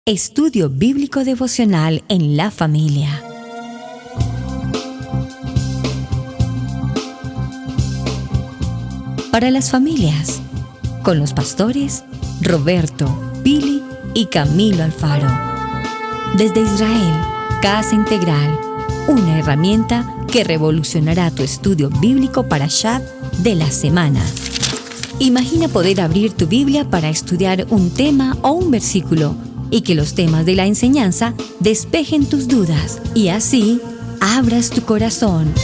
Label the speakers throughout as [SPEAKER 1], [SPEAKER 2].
[SPEAKER 1] Estudio Bíblico Devocional en la Familia. Para las familias, con los pastores Roberto, Pili y Camilo Alfaro. Desde Israel, Casa Integral, una herramienta que revolucionará tu estudio bíblico Parashat de la semana. Imagina poder abrir tu Biblia para estudiar un tema o un versículo y que los temas de la enseñanza despejen tus dudas y así abras tu corazón.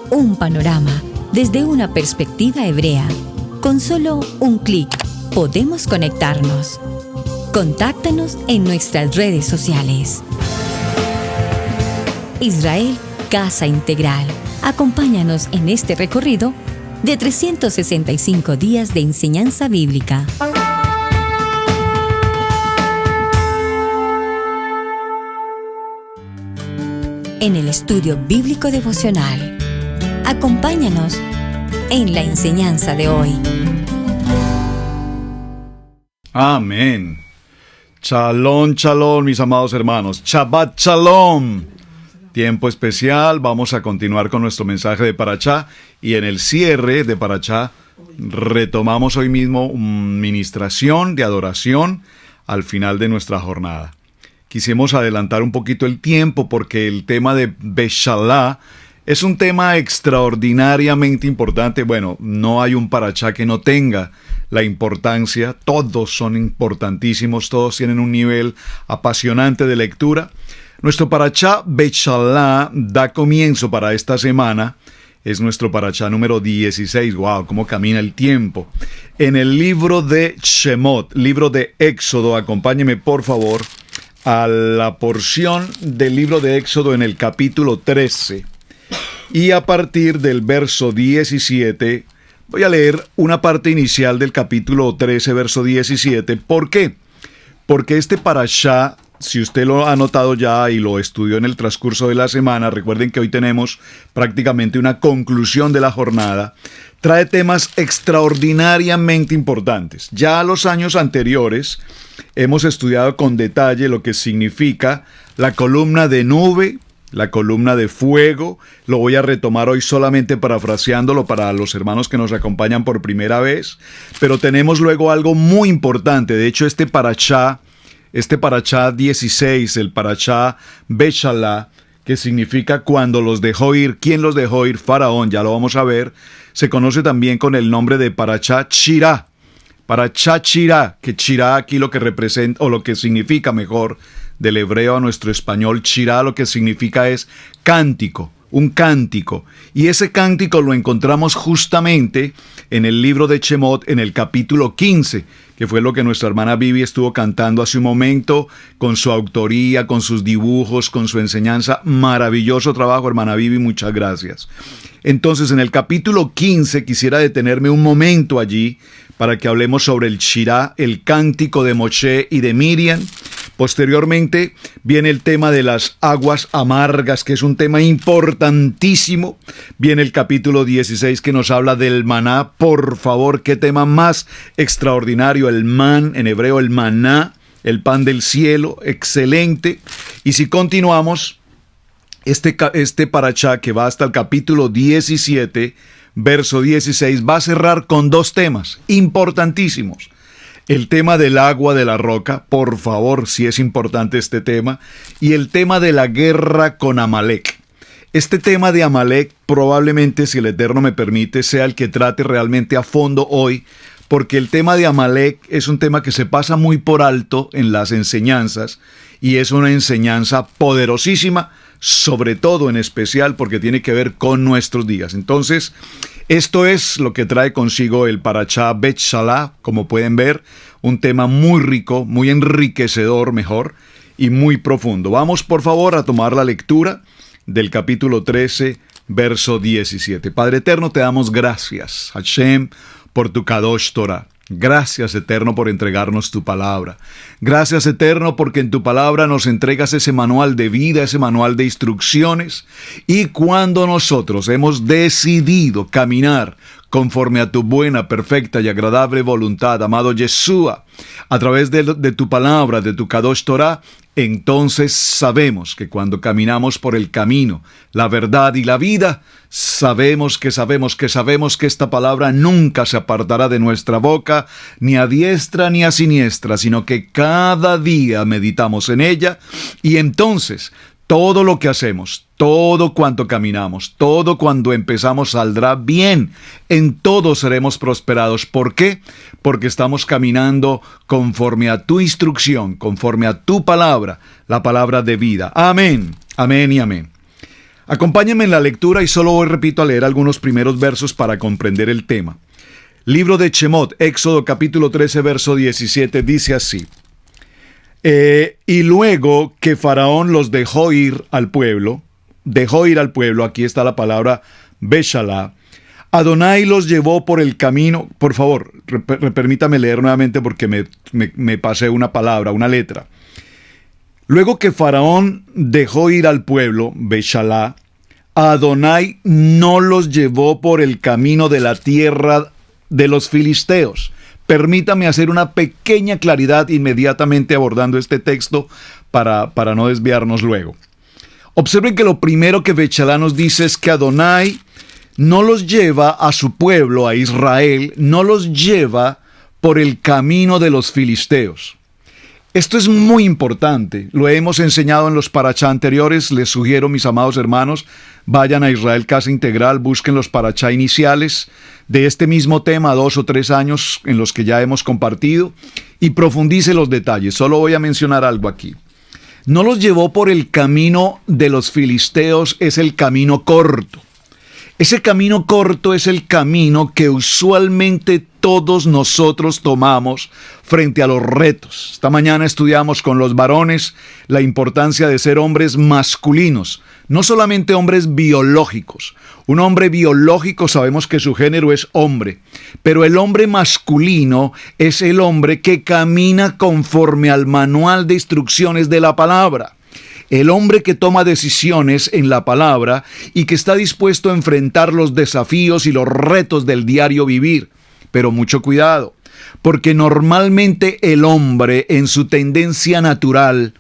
[SPEAKER 1] Un panorama desde una perspectiva hebrea. Con solo un clic podemos conectarnos. Contáctanos en nuestras redes sociales. Israel Casa Integral. Acompáñanos en este recorrido de 365 días de enseñanza bíblica. En el estudio bíblico devocional, acompáñanos en la enseñanza de hoy.
[SPEAKER 2] Amén. Shalom, shalom, mis amados hermanos. Shabbat shalom. Tiempo especial, vamos a continuar con nuestro mensaje de Parashá y en el cierre de Parashá retomamos hoy mismo una ministración de adoración al final de nuestra jornada. Quisimos adelantar un poquito el tiempo porque el tema de Beshalá es un tema extraordinariamente importante. Bueno, no hay un Parashá que no tenga la importancia, todos son importantísimos, todos tienen un nivel apasionante de lectura. Nuestro Parashá Beshalá da comienzo para esta semana. Es nuestro Parashá número 16. ¡Wow! ¿Cómo camina el tiempo? En el libro de Shemot, libro de Éxodo, acompáñeme por favor a la porción del libro de Éxodo en el capítulo 13. Y a partir del verso 17, voy a leer una parte inicial del capítulo 13, verso 17. ¿Por qué? Porque este Parashá, si usted lo ha notado ya y lo estudió en el transcurso de la semana, recuerden que hoy tenemos prácticamente una conclusión de la jornada, trae temas extraordinariamente importantes. Ya los años anteriores hemos estudiado con detalle lo que significa la columna de nube, la columna de fuego. Lo voy a retomar hoy solamente parafraseándolo para los hermanos que nos acompañan por primera vez. Pero tenemos luego algo muy importante. De hecho, este Parashá 16, el Parashá Beshalá, que significa cuando los dejó ir. ¿Quién los dejó ir? Faraón, ya lo vamos a ver. Se conoce también con el nombre de Parashá Shirá. Parashá Shirá, que Shirá aquí lo que representa, o lo que significa mejor, del hebreo a nuestro español, Shirá lo que significa es cántico, un cántico. Y ese cántico lo encontramos justamente en el libro de Shemot, en el capítulo 15, que fue lo que nuestra hermana Vivi estuvo cantando hace un momento, con su autoría, con sus dibujos, con su enseñanza. Maravilloso trabajo, hermana Vivi, muchas gracias. Entonces, en el capítulo 15 quisiera detenerme un momento allí para que hablemos sobre el Shirá, el cántico de Moshe y de Miriam. Posteriormente viene el tema de las aguas amargas, que es un tema importantísimo. Viene el capítulo 16 que nos habla del maná. Por favor, qué tema más extraordinario, el man, en hebreo el maná, el pan del cielo, excelente. Y si continuamos, este Parashá que va hasta el capítulo 17, verso 16, va a cerrar con dos temas importantísimos. El tema del agua de la roca, por favor, si es importante este tema, y el tema de la guerra con Amalek. Este tema de Amalek probablemente, si el Eterno me permite, sea el que trate realmente a fondo hoy, porque el tema de Amalek es un tema que se pasa muy por alto en las enseñanzas, y es una enseñanza poderosísima, sobre todo en especial porque tiene que ver con nuestros días. Entonces, esto es lo que trae consigo el Parashá Beshalá, como pueden ver, un tema muy rico, muy enriquecedor, mejor, y muy profundo. Vamos, por favor, a tomar la lectura del capítulo 13, verso 17. Padre eterno, te damos gracias, Hashem, por tu Kadosh Torah. Gracias, Eterno, por entregarnos tu palabra. Gracias, Eterno, porque en tu palabra nos entregas ese manual de vida, ese manual de instrucciones. Y cuando nosotros hemos decidido caminar conforme a tu buena, perfecta y agradable voluntad, amado Yeshua, a través de tu palabra, de tu Kadosh Torah, entonces sabemos que cuando caminamos por el camino, la verdad y la vida, sabemos que esta palabra nunca se apartará de nuestra boca, ni a diestra ni a siniestra, sino que cada día meditamos en ella, y entonces todo lo que hacemos, todo cuanto caminamos, todo cuando empezamos saldrá bien. En todo seremos prosperados. ¿Por qué? Porque estamos caminando conforme a tu instrucción, conforme a tu palabra, la palabra de vida. Amén, amén y amén. Acompáñenme en la lectura y solo voy, repito, a leer algunos primeros versos para comprender el tema. Libro de Shemot, Éxodo capítulo 13, verso 17, dice así. Y luego que Faraón los dejó ir al pueblo, aquí está la palabra Beshalá, Adonai los llevó por el camino. Por favor, permítame leer nuevamente porque me pasé una palabra, una letra. Luego que Faraón dejó ir al pueblo, Beshalá, Adonai no los llevó por el camino de la tierra de los filisteos. Permítame hacer una pequeña claridad inmediatamente abordando este texto para no desviarnos luego. Observen que lo primero que Beshalá nos dice es que Adonai no los lleva a su pueblo, a Israel, no los lleva por el camino de los filisteos. Esto es muy importante, lo hemos enseñado en los parachá anteriores. Les sugiero, mis amados hermanos, vayan a Israel Casa Integral, busquen los parachá iniciales de este mismo tema, 2 o 3 años en los que ya hemos compartido, y profundice los detalles. Solo voy a mencionar algo aquí. No los llevó por el camino de los filisteos, es el camino corto. Ese camino corto es el camino que usualmente todos nosotros tomamos frente a los retos. Esta mañana estudiamos con los varones la importancia de ser hombres masculinos, no solamente hombres biológicos. Un hombre biológico sabemos que su género es hombre, pero el hombre masculino es el hombre que camina conforme al manual de instrucciones de la palabra. El hombre que toma decisiones en la palabra y que está dispuesto a enfrentar los desafíos y los retos del diario vivir. Pero mucho cuidado, porque normalmente el hombre en su tendencia natural,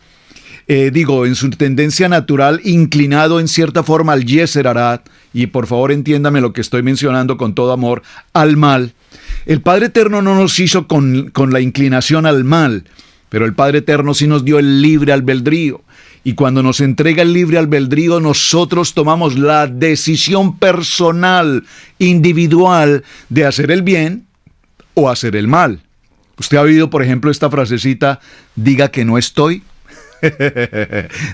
[SPEAKER 2] inclinado en cierta forma al Yeser Harat, y por favor entiéndame lo que estoy mencionando con todo amor, al mal. El Padre Eterno no nos hizo con la inclinación al mal, pero el Padre Eterno sí nos dio el libre albedrío. Y cuando nos entrega el libre albedrío, nosotros tomamos la decisión personal, individual, de hacer el bien o hacer el mal. ¿Usted ha oído, por ejemplo, esta frasecita, diga que no estoy?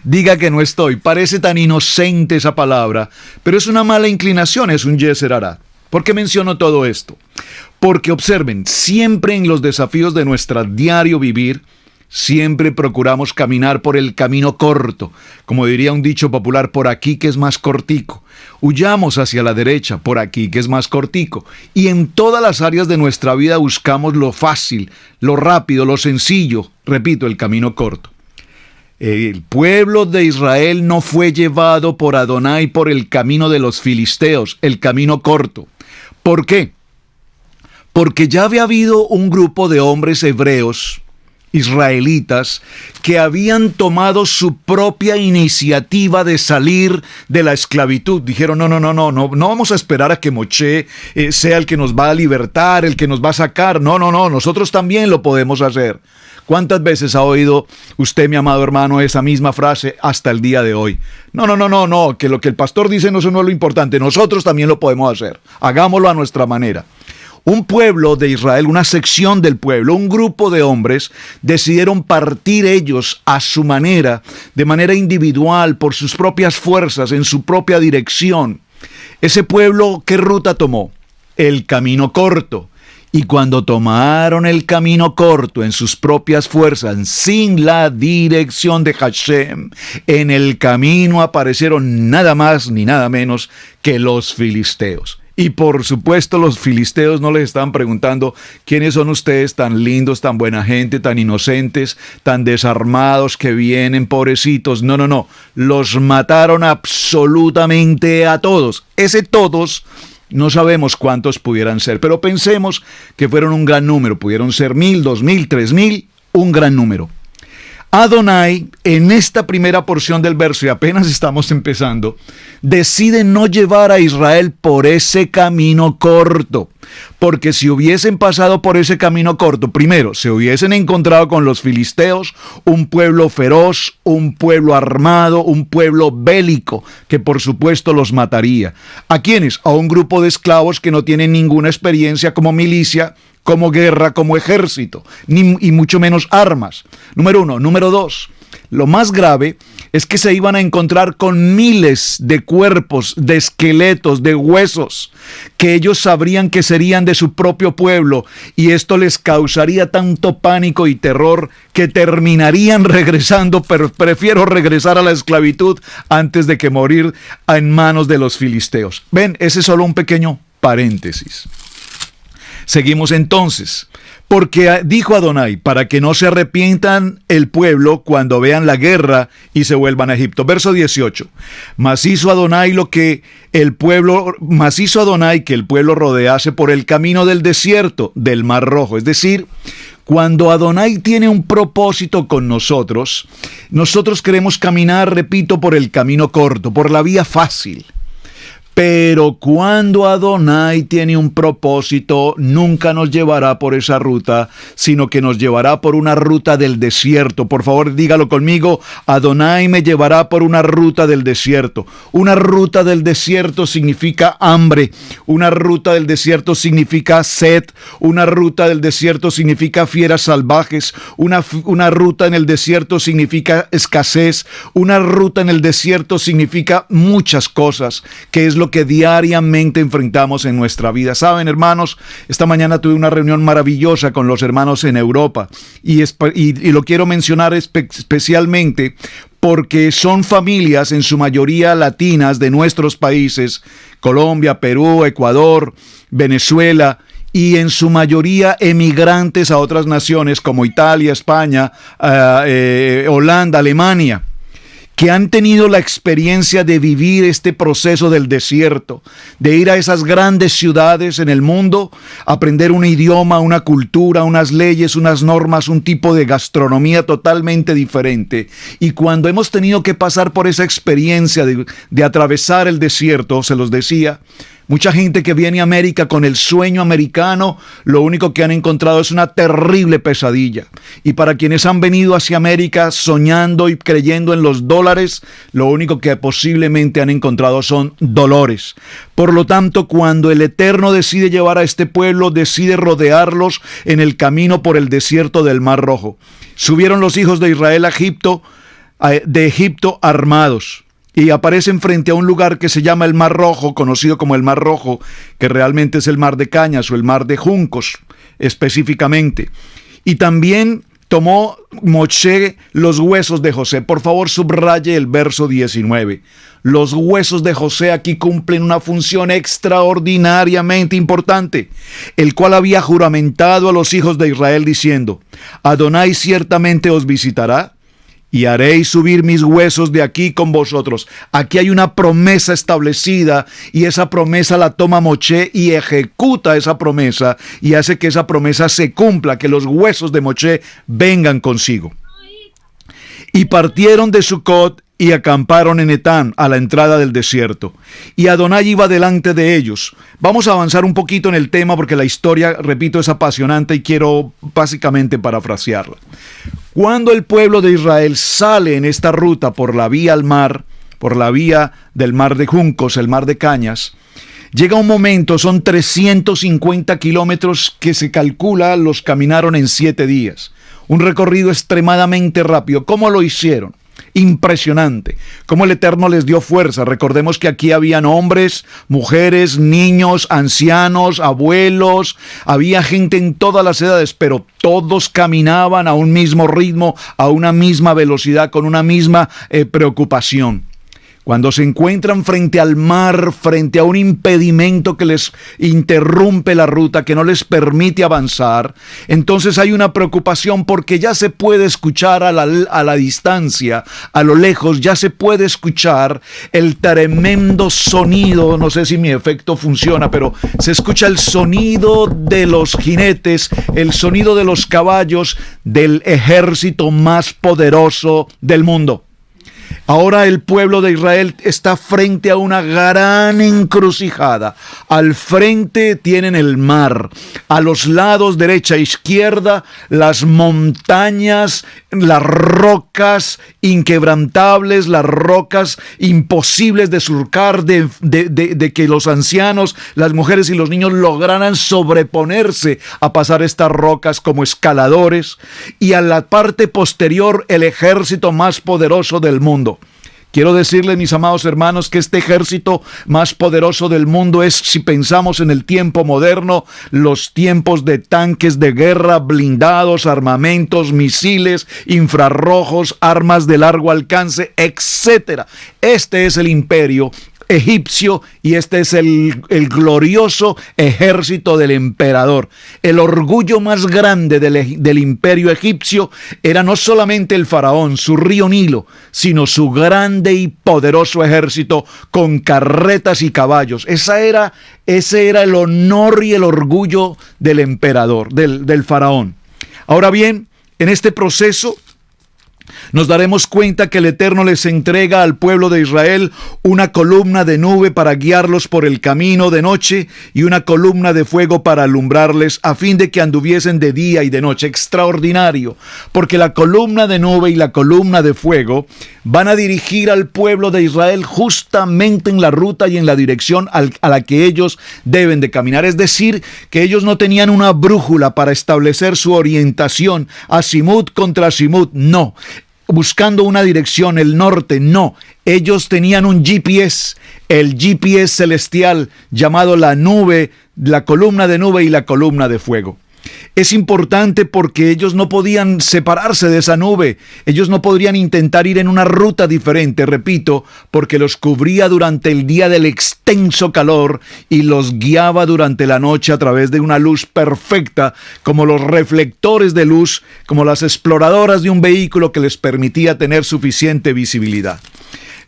[SPEAKER 2] Diga que no estoy. Parece tan inocente esa palabra, pero es una mala inclinación, es un Yeser Harat. ¿Por qué menciono todo esto? Porque observen, siempre en los desafíos de nuestro diario vivir, siempre procuramos caminar por el camino corto, como diría un dicho popular, por aquí que es más cortico. Huyamos hacia la derecha, por aquí que es más cortico. Y en todas las áreas de nuestra vida buscamos lo fácil, lo rápido, lo sencillo. Repito, el camino corto. El pueblo de Israel no fue llevado por Adonai por el camino de los filisteos, el camino corto. ¿Por qué? Porque ya había habido un grupo de hombres hebreos, israelitas, que habían tomado su propia iniciativa de salir de la esclavitud. Dijeron, no vamos a esperar a que Moshe sea el que nos va a libertar, el que nos va a sacar. No, nosotros también lo podemos hacer. ¿Cuántas veces ha oído usted, mi amado hermano, esa misma frase hasta el día de hoy? No, que lo que el pastor dice no es lo importante, nosotros también lo podemos hacer. Hagámoslo a nuestra manera. Un pueblo de Israel, una sección del pueblo, un grupo de hombres, decidieron partir ellos a su manera, de manera individual, por sus propias fuerzas, en su propia dirección. Ese pueblo, ¿qué ruta tomó? El camino corto. Y cuando tomaron el camino corto en sus propias fuerzas, sin la dirección de Hashem, en el camino aparecieron nada más ni nada menos que los filisteos. Y por supuesto los filisteos no les estaban preguntando quiénes son ustedes tan lindos, tan buena gente, tan inocentes, tan desarmados que vienen, pobrecitos. No, los mataron absolutamente a todos. Ese todos No sabemos cuántos pudieran ser, pero pensemos que fueron un gran número. Pudieron ser 1,000, 2,000, 3,000, un gran número. Adonai, en esta primera porción del verso, y apenas estamos empezando, decide no llevar a Israel por ese camino corto. Porque si hubiesen pasado por ese camino corto, primero, se hubiesen encontrado con los filisteos, un pueblo feroz, un pueblo armado, un pueblo bélico, que por supuesto los mataría. ¿A quiénes? A un grupo de esclavos que no tienen ninguna experiencia como milicia, como guerra, como ejército, y mucho menos armas. Número uno. Número dos, lo más grave es que se iban a encontrar con miles de cuerpos, de esqueletos, de huesos, que ellos sabrían que serían de su propio pueblo, y esto les causaría tanto pánico y terror que terminarían regresando, pero prefiero regresar a la esclavitud antes de que morir en manos de los filisteos. Ven, ese es solo un pequeño paréntesis. Seguimos entonces, porque dijo Adonai, para que no se arrepientan el pueblo cuando vean la guerra y se vuelvan a Egipto. Verso 18, mas hizo Adonai que el pueblo rodease por el camino del desierto del Mar Rojo. Es decir, cuando Adonai tiene un propósito con nosotros queremos caminar, repito, por el camino corto, por la vía fácil. Pero cuando Adonai tiene un propósito, nunca nos llevará por esa ruta, sino que nos llevará por una ruta del desierto. Por favor, dígalo conmigo, Adonai me llevará por una ruta del desierto. Una ruta del desierto significa hambre, una ruta del desierto significa sed, una ruta del desierto significa fieras salvajes, una ruta en el desierto significa escasez, una ruta en el desierto significa muchas cosas, que es lo que diariamente enfrentamos en nuestra vida. Saben, hermanos, esta mañana tuve una reunión maravillosa con los hermanos en Europa y lo quiero mencionar especialmente porque son familias en su mayoría latinas de nuestros países, Colombia, Perú, Ecuador, Venezuela, y en su mayoría emigrantes a otras naciones como Italia, España, Holanda, Alemania, que han tenido la experiencia de vivir este proceso del desierto, de ir a esas grandes ciudades en el mundo, aprender un idioma, una cultura, unas leyes, unas normas, un tipo de gastronomía totalmente diferente. Y cuando hemos tenido que pasar por esa experiencia de atravesar el desierto, se los decía, mucha gente que viene a América con el sueño americano, lo único que han encontrado es una terrible pesadilla. Y para quienes han venido hacia América soñando y creyendo en los dólares, lo único que posiblemente han encontrado son dolores. Por lo tanto, cuando el Eterno decide llevar a este pueblo, decide rodearlos en el camino por el desierto del Mar Rojo. Subieron los hijos de Israel de Egipto armados. Y aparecen frente a un lugar que se llama el Mar Rojo, conocido como el Mar Rojo, que realmente es el Mar de Cañas o el Mar de Juncos, específicamente. Y también tomó Moshe los huesos de José. Por favor, subraye el verso 19. Los huesos de José aquí cumplen una función extraordinariamente importante, el cual había juramentado a los hijos de Israel diciendo, Adonai ciertamente os visitará, y haréis subir mis huesos de aquí con vosotros. Aquí hay una promesa establecida y esa promesa la toma Moshe y ejecuta esa promesa y hace que esa promesa se cumpla, que los huesos de Moshe vengan consigo. Y partieron de Sucot y acamparon en Etán, a la entrada del desierto. Y Adonai iba delante de ellos. Vamos a avanzar un poquito en el tema porque la historia, repito, es apasionante y quiero básicamente parafrasearla. Cuando el pueblo de Israel sale en esta ruta por la vía al mar, por la vía del Mar de Juncos, el Mar de Cañas, llega un momento, son 350 kilómetros que se calcula los caminaron en 7 días. Un recorrido extremadamente rápido. ¿Cómo lo hicieron? Impresionante. Cómo el Eterno les dio fuerza. Recordemos que aquí habían hombres, mujeres, niños, ancianos, abuelos. Había gente en todas las edades, pero todos caminaban a un mismo ritmo, a una misma velocidad, con una misma preocupación. Cuando se encuentran frente al mar, frente a un impedimento que les interrumpe la ruta, que no les permite avanzar, entonces hay una preocupación porque ya se puede escuchar a la distancia, a lo lejos, ya se puede escuchar el tremendo sonido, no sé si mi efecto funciona, pero se escucha el sonido de los jinetes, el sonido de los caballos del ejército más poderoso del mundo. Ahora el pueblo de Israel está frente a una gran encrucijada. Al frente tienen el mar, a los lados derecha e izquierda las montañas, las rocas inquebrantables, las rocas imposibles de surcar, de que los ancianos, las mujeres y los niños lograran sobreponerse a pasar estas rocas como escaladores, y a la parte posterior el ejército más poderoso del mundo. Quiero decirles, mis amados hermanos, que este ejército más poderoso del mundo es, si pensamos en el tiempo moderno, los tiempos de tanques de guerra, blindados, armamentos, misiles, infrarrojos, armas de largo alcance, etc. Este es el imperio egipcio y este es el glorioso ejército del emperador. El orgullo más grande del imperio egipcio era no solamente el faraón, su río Nilo, sino su grande y poderoso ejército con carretas y caballos. Ese era el honor y el orgullo del emperador, del faraón. Ahora bien, en este proceso nos daremos cuenta que el Eterno les entrega al pueblo de Israel una columna de nube para guiarlos por el camino de noche y una columna de fuego para alumbrarles a fin de que anduviesen de día y de noche. Extraordinario, porque la columna de nube y la columna de fuego van a dirigir al pueblo de Israel justamente en la ruta y en la dirección a la que ellos deben de caminar. Es decir, que ellos no tenían una brújula para establecer su orientación, azimut contra azimut, no. Buscando una dirección, el norte, no. Ellos tenían un GPS, el GPS celestial llamado la nube, la columna de nube y la columna de fuego. Es importante porque ellos no podían separarse de esa nube, ellos no podrían intentar ir en una ruta diferente, repito, porque los cubría durante el día del extenso calor y los guiaba durante la noche a través de una luz perfecta, como los reflectores de luz, como las exploradoras de un vehículo que les permitía tener suficiente visibilidad.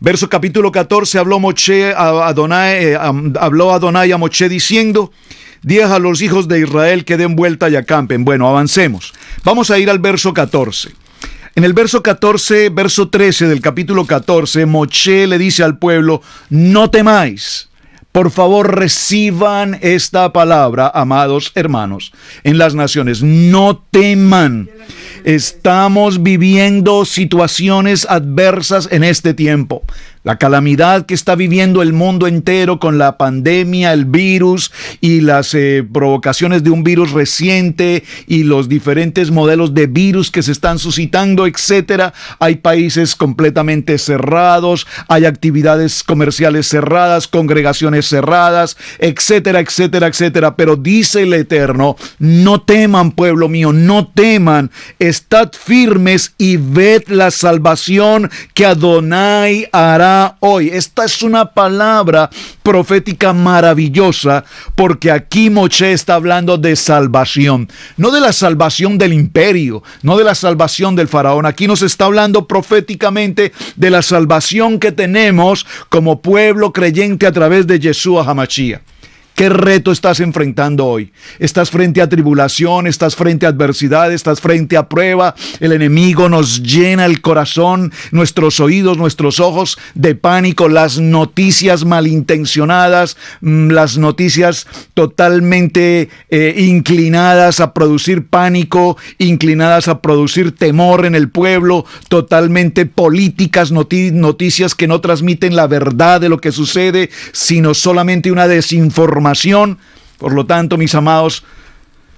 [SPEAKER 2] Verso capítulo 14, habló Adonai a Moshe diciendo: Diga a los hijos de Israel que den vuelta y acampen. Bueno, avancemos. Vamos a ir al verso 14. En el verso 14, verso 13 del capítulo 14, Moshe le dice al pueblo: no temáis. Por favor, reciban esta palabra, amados hermanos, en las naciones. No teman. Estamos viviendo situaciones adversas en este tiempo. La calamidad que está viviendo el mundo entero con la pandemia, el virus y las provocaciones de un virus reciente y los diferentes modelos de virus que se están suscitando, etcétera. Hay países completamente cerrados, hay actividades comerciales cerradas, congregaciones cerradas, etcétera, etcétera, etcétera. Pero dice el Eterno: no teman, pueblo mío, no teman, estad firmes y ved la salvación que Adonai hará hoy. Esta es una palabra profética maravillosa, porque aquí Moshe está hablando de salvación, no de la salvación del imperio, no de la salvación del faraón. Aquí nos está hablando proféticamente de la salvación que tenemos como pueblo creyente a través de Yeshua HaMashiach. ¿Qué reto estás enfrentando hoy? ¿Estás frente a tribulación? ¿Estás frente a adversidad? ¿Estás frente a prueba? El enemigo nos llena el corazón, nuestros oídos, nuestros ojos de pánico. Las noticias malintencionadas, las noticias totalmente inclinadas a producir pánico, inclinadas a producir temor en el pueblo, totalmente políticas, noticias que no transmiten la verdad de lo que sucede, sino solamente una desinformación. Por lo tanto, mis amados,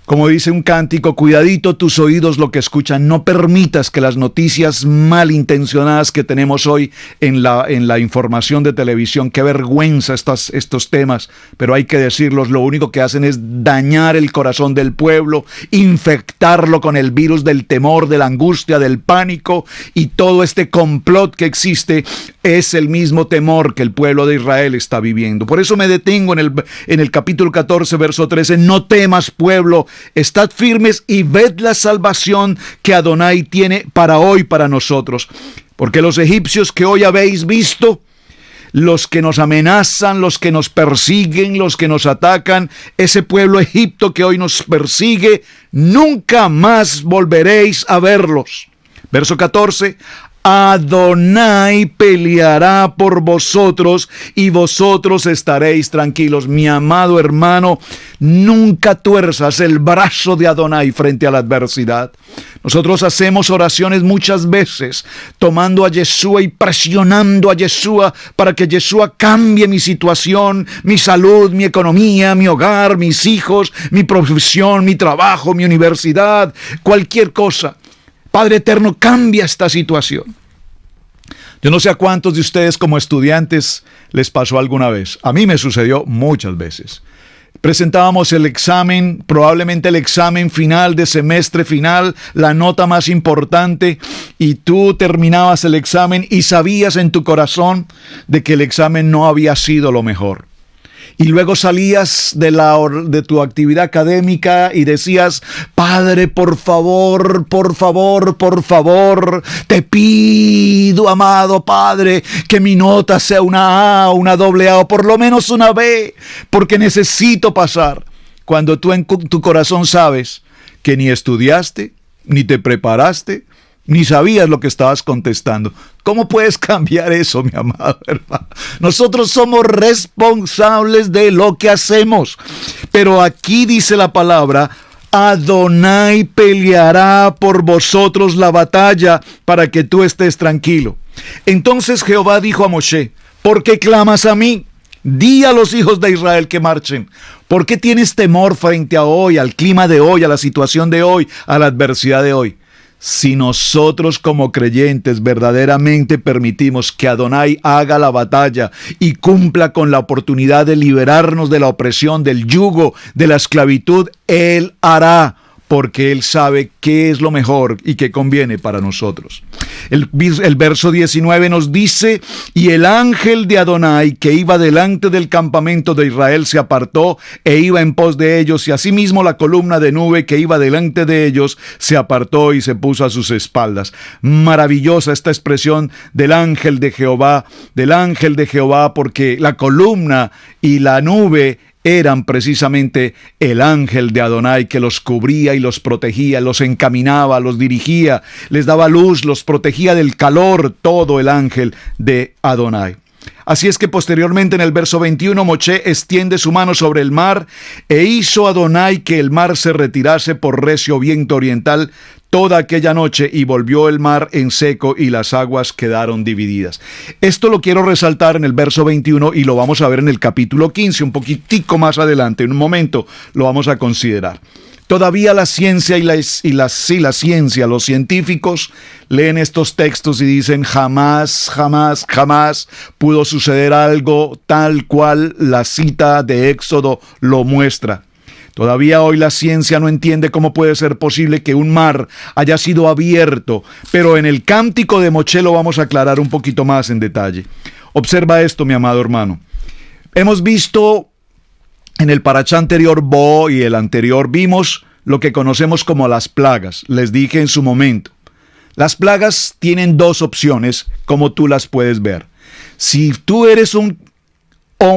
[SPEAKER 2] Como dice un cántico, cuidadito tus oídos lo que escuchan, no permitas que las noticias malintencionadas que tenemos hoy en la información de televisión, qué vergüenza estos temas, pero hay que decirlos, lo único que hacen es dañar el corazón del pueblo, infectarlo con el virus del temor, de la angustia, del pánico, y todo este complot que existe es el mismo temor que el pueblo de Israel está viviendo. Por eso me detengo en el capítulo 14, verso 13, no temas, pueblo, estad firmes y ved la salvación que Adonai tiene para hoy, para nosotros. Porque los egipcios que hoy habéis visto, los que nos amenazan, los que nos persiguen, los que nos atacan, ese pueblo Egipto que hoy nos persigue, nunca más volveréis a verlos. Verso 14, Adonai peleará por vosotros y vosotros estaréis tranquilos. Mi amado hermano, nunca tuerzas el brazo de Adonai frente a la adversidad. Nosotros hacemos oraciones muchas veces tomando a Yeshua y presionando a Yeshua para que Yeshua cambie mi situación, mi salud, mi economía, mi hogar, mis hijos, mi profesión, mi trabajo, mi universidad, cualquier cosa. Padre eterno, cambia esta situación. Yo no sé a cuántos de ustedes como estudiantes les pasó alguna vez. A mí me sucedió muchas veces. Presentábamos el examen, probablemente el examen final de semestre final, la nota más importante, y tú terminabas el examen y sabías en tu corazón de que el examen no había sido lo mejor. Y luego salías de tu actividad académica y decías, Padre, por favor, te pido, amado Padre, que mi nota sea una A, una doble A o por lo menos una B, porque necesito pasar. Cuando tú en tu corazón sabes que ni estudiaste, ni te preparaste, ni sabías lo que estabas contestando. ¿Cómo puedes cambiar eso, mi amado hermano? Nosotros somos responsables de lo que hacemos. Pero aquí dice la palabra, Adonai peleará por vosotros la batalla para que tú estés tranquilo. Entonces Jehová dijo a Moshe, ¿por qué clamas a mí? Di a los hijos de Israel que marchen. ¿Por qué tienes temor frente a hoy, al clima de hoy, a la situación de hoy, a la adversidad de hoy? Si nosotros como creyentes verdaderamente permitimos que Adonai haga la batalla y cumpla con la oportunidad de liberarnos de la opresión, del yugo, de la esclavitud, Él hará, porque Él sabe qué es lo mejor y qué conviene para nosotros. El verso 19 nos dice, y el ángel de Adonai que iba delante del campamento de Israel se apartó e iba en pos de ellos, y asimismo la columna de nube que iba delante de ellos se apartó y se puso a sus espaldas. Maravillosa esta expresión del ángel de Jehová, porque la columna y la nube eran precisamente el ángel de Adonai que los cubría y los protegía, los encaminaba, los dirigía, les daba luz, los protegía del calor, todo el ángel de Adonai. Así es que posteriormente en el verso 21, Moshe extiende su mano sobre el mar e hizo Adonai que el mar se retirase por recio viento oriental toda aquella noche, y volvió el mar en seco y las aguas quedaron divididas. Esto lo quiero resaltar en el verso 21 y lo vamos a ver en el capítulo 15, un poquitico más adelante, en un momento lo vamos a considerar. Todavía la ciencia los científicos leen estos textos y dicen jamás pudo suceder algo tal cual la cita de Éxodo lo muestra. Todavía hoy la ciencia no entiende cómo puede ser posible que un mar haya sido abierto, pero en el cántico de Moshe lo vamos a aclarar un poquito más en detalle. Observa esto, mi amado hermano. Hemos visto en el parashá anterior, Bo, y el anterior, vimos lo que conocemos como las plagas. Les dije en su momento, las plagas tienen dos opciones, como tú las puedes ver. Si tú eres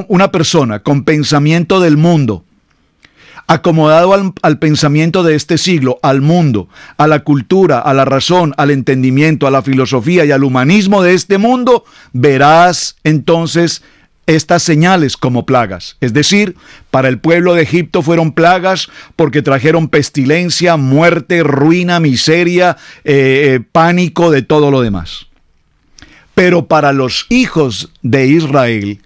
[SPEAKER 2] una persona con pensamiento del mundo, acomodado al pensamiento de este siglo, al mundo, a la cultura, a la razón, al entendimiento, a la filosofía y al humanismo de este mundo, verás entonces estas señales como plagas. Es decir, para el pueblo de Egipto fueron plagas porque trajeron pestilencia, muerte, ruina, miseria, pánico, de todo lo demás. Pero para los hijos de Israel,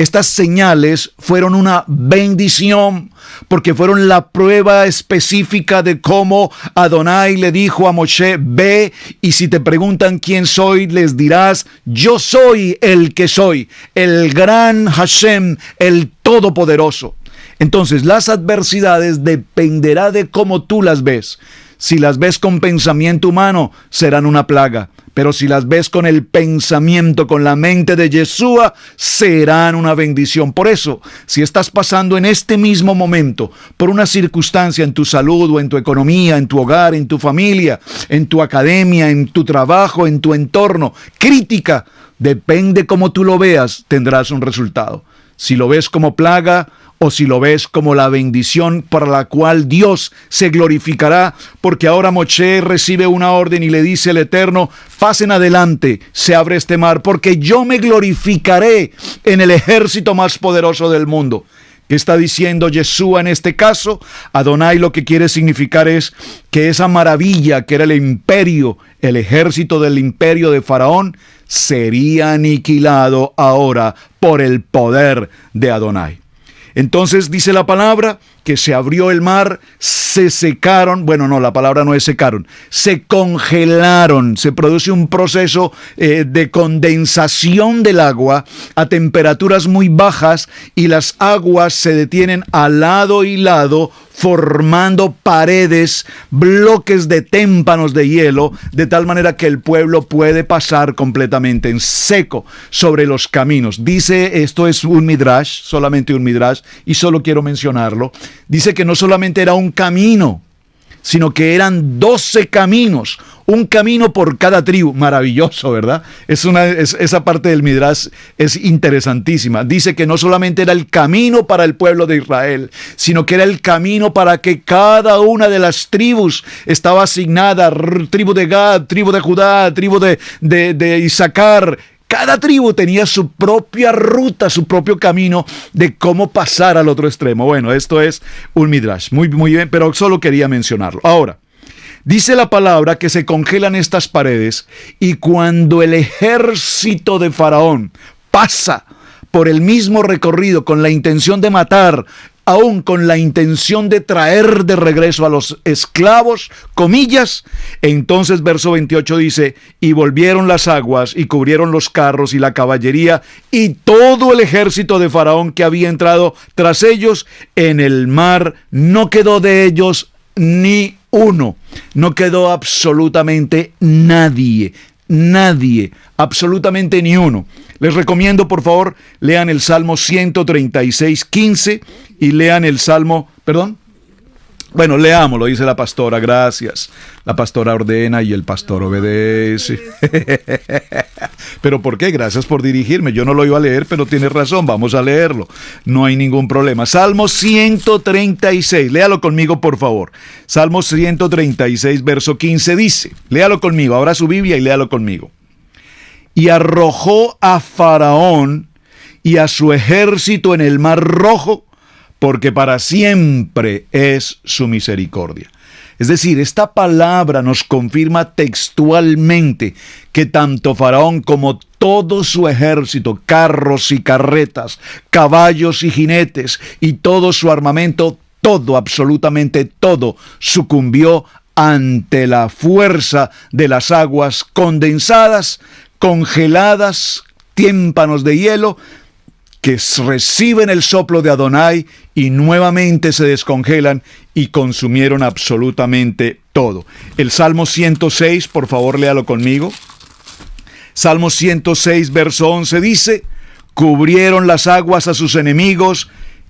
[SPEAKER 2] Estas señales fueron una bendición porque fueron la prueba específica de cómo Adonai le dijo a Moshe: ve, y si te preguntan quién soy, les dirás: yo soy el que soy, el gran Hashem, el Todopoderoso. Entonces, las adversidades dependerá de cómo tú las ves. Si las ves con pensamiento humano, serán una plaga. Pero si las ves con el pensamiento, con la mente de Yeshua, serán una bendición. Por eso, si estás pasando en este mismo momento por una circunstancia en tu salud o en tu economía, en tu hogar, en tu familia, en tu academia, en tu trabajo, en tu entorno, crítica, depende cómo tú lo veas, tendrás un resultado. Si lo ves como plaga, o si lo ves como la bendición para la cual Dios se glorificará, porque ahora Moshe recibe una orden y le dice al Eterno: pasen adelante, se abre este mar, porque yo me glorificaré en el ejército más poderoso del mundo. ¿Qué está diciendo Yeshua en este caso? Adonai lo que quiere significar es que esa maravilla que era el imperio, el ejército del imperio de Faraón, sería aniquilado ahora por el poder de Adonai. Entonces dice la palabra que se abrió el mar, se secaron, bueno, no, la palabra no es secaron, se congelaron, se produce un proceso de condensación del agua a temperaturas muy bajas y las aguas se detienen a lado y lado, formando paredes, bloques de témpanos de hielo, de tal manera que el pueblo puede pasar completamente en seco sobre los caminos. Dice, esto es un midrash, solamente un midrash, y solo quiero mencionarlo. Dice que no solamente era un camino, sino que eran 12 caminos, un camino por cada tribu. Maravilloso, ¿verdad? Esa parte del Midrash es interesantísima. Dice que no solamente era el camino para el pueblo de Israel, sino que era el camino para que cada una de las tribus estaba asignada: tribu de Gad, tribu de Judá, tribu de Isaacar. Cada tribu tenía su propia ruta, su propio camino de cómo pasar al otro extremo. Bueno, esto es un midrash. Muy, muy bien, pero solo quería mencionarlo. Ahora, dice la palabra que se congelan estas paredes y cuando el ejército de Faraón pasa por el mismo recorrido con la intención de matar, aún con la intención de traer de regreso a los esclavos, comillas, entonces verso 28 dice: y volvieron las aguas y cubrieron los carros y la caballería y todo el ejército de Faraón que había entrado tras ellos en el mar, no quedó de ellos ni uno, no quedó absolutamente nadie, absolutamente ni uno. Les recomiendo, por favor, lean el Salmo 136:15 y lean el Salmo, bueno, leámoslo, dice la pastora, gracias. La pastora ordena y el pastor obedece. ¿Pero por qué? Gracias por dirigirme. Yo no lo iba a leer, pero tienes razón, vamos a leerlo. No hay ningún problema. Salmo 136, léalo conmigo, por favor. Salmo 136, verso 15 dice, léalo conmigo, abra su Biblia y léalo conmigo. Y arrojó a Faraón y a su ejército en el mar Rojo, porque para siempre es su misericordia. Es decir, esta palabra nos confirma textualmente que tanto Faraón como todo su ejército, carros y carretas, caballos y jinetes y todo su armamento, todo, absolutamente todo, sucumbió ante la fuerza de las aguas condensadas, congeladas, témpanos de hielo, que reciben el soplo de Adonai y nuevamente se descongelan y consumieron absolutamente todo. El Salmo 106, por favor, léalo conmigo. Salmo 106, verso 11 dice: cubrieron las aguas a sus enemigos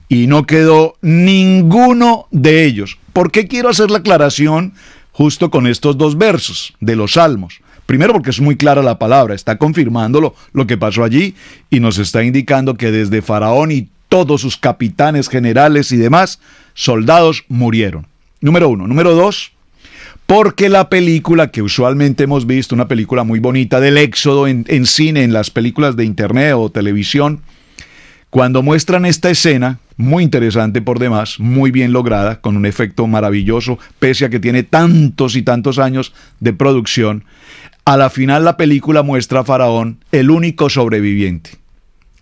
[SPEAKER 2] y no quedó ninguno de ellos. ¿Por qué quiero hacer la aclaración justo con estos dos versos de los Salmos? Primero, porque es muy clara la palabra, está confirmando lo que pasó allí y nos está indicando que desde Faraón y todos sus capitanes, generales y demás soldados murieron. Número uno. Número dos, porque la película que usualmente hemos visto, una película muy bonita del Éxodo en cine, en las películas de internet o televisión, cuando muestran esta escena, muy interesante por demás, muy bien lograda, con un efecto maravilloso, pese a que tiene tantos y tantos años de producción, a la final la película muestra a Faraón, el único sobreviviente.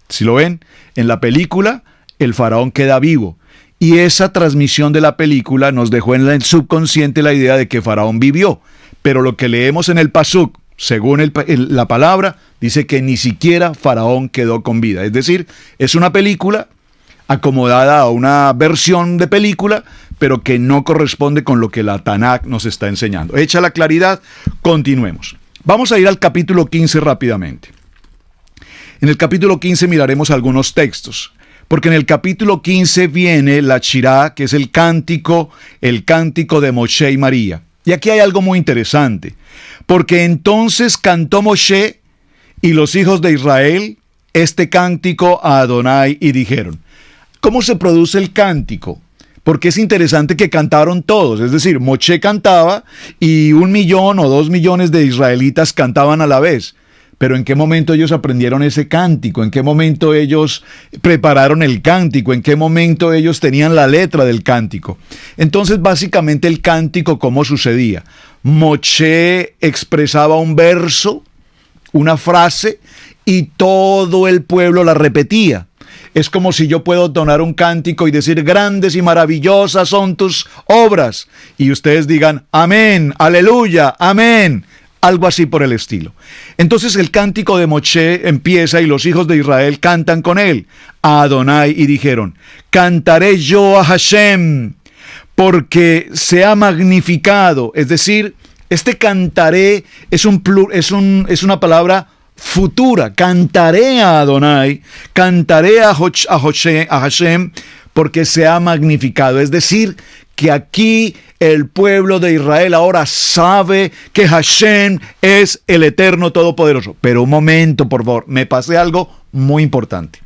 [SPEAKER 2] Si lo ven, en la película el faraón queda vivo. Y esa transmisión de la película nos dejó en el subconsciente la idea de que faraón vivió. Pero lo que leemos en el pasuk, según la palabra, dice que ni siquiera faraón quedó con vida. Es decir, es una película acomodada a una versión de película, pero que no corresponde con lo que la Tanakh nos está enseñando. Hecha la claridad, continuemos. Vamos a ir al capítulo 15 rápidamente. En el capítulo 15 miraremos algunos textos, porque en el capítulo 15 viene la Shirá, que es el cántico de Moshe y María. Y aquí hay algo muy interesante, porque entonces cantó Moshe y los hijos de Israel este cántico a Adonai y dijeron, ¿cómo se produce el cántico? Porque es interesante que cantaron todos, es decir, Moshe cantaba y 1 millón o 2 millones de israelitas cantaban a la vez. Pero ¿en qué momento ellos aprendieron ese cántico? ¿En qué momento ellos prepararon el cántico? ¿En qué momento ellos tenían la letra del cántico? Entonces, básicamente el cántico, ¿cómo sucedía? Moshe expresaba un verso, una frase, y todo el pueblo la repetía. Es como si yo puedo entonar un cántico y decir, grandes y maravillosas son tus obras. Y ustedes digan, amén, aleluya, amén. Algo así por el estilo. Entonces el cántico de Moshe empieza y los hijos de Israel cantan con él a Adonai y dijeron, cantaré yo a Hashem porque se ha magnificado. Es decir, este cantaré es una palabra futura. Cantaré a Adonai, cantaré a Hashem porque se ha magnificado. Es decir, que aquí el pueblo de Israel ahora sabe que Hashem es el Eterno Todopoderoso. Pero un momento, por favor, me pasé algo muy importante.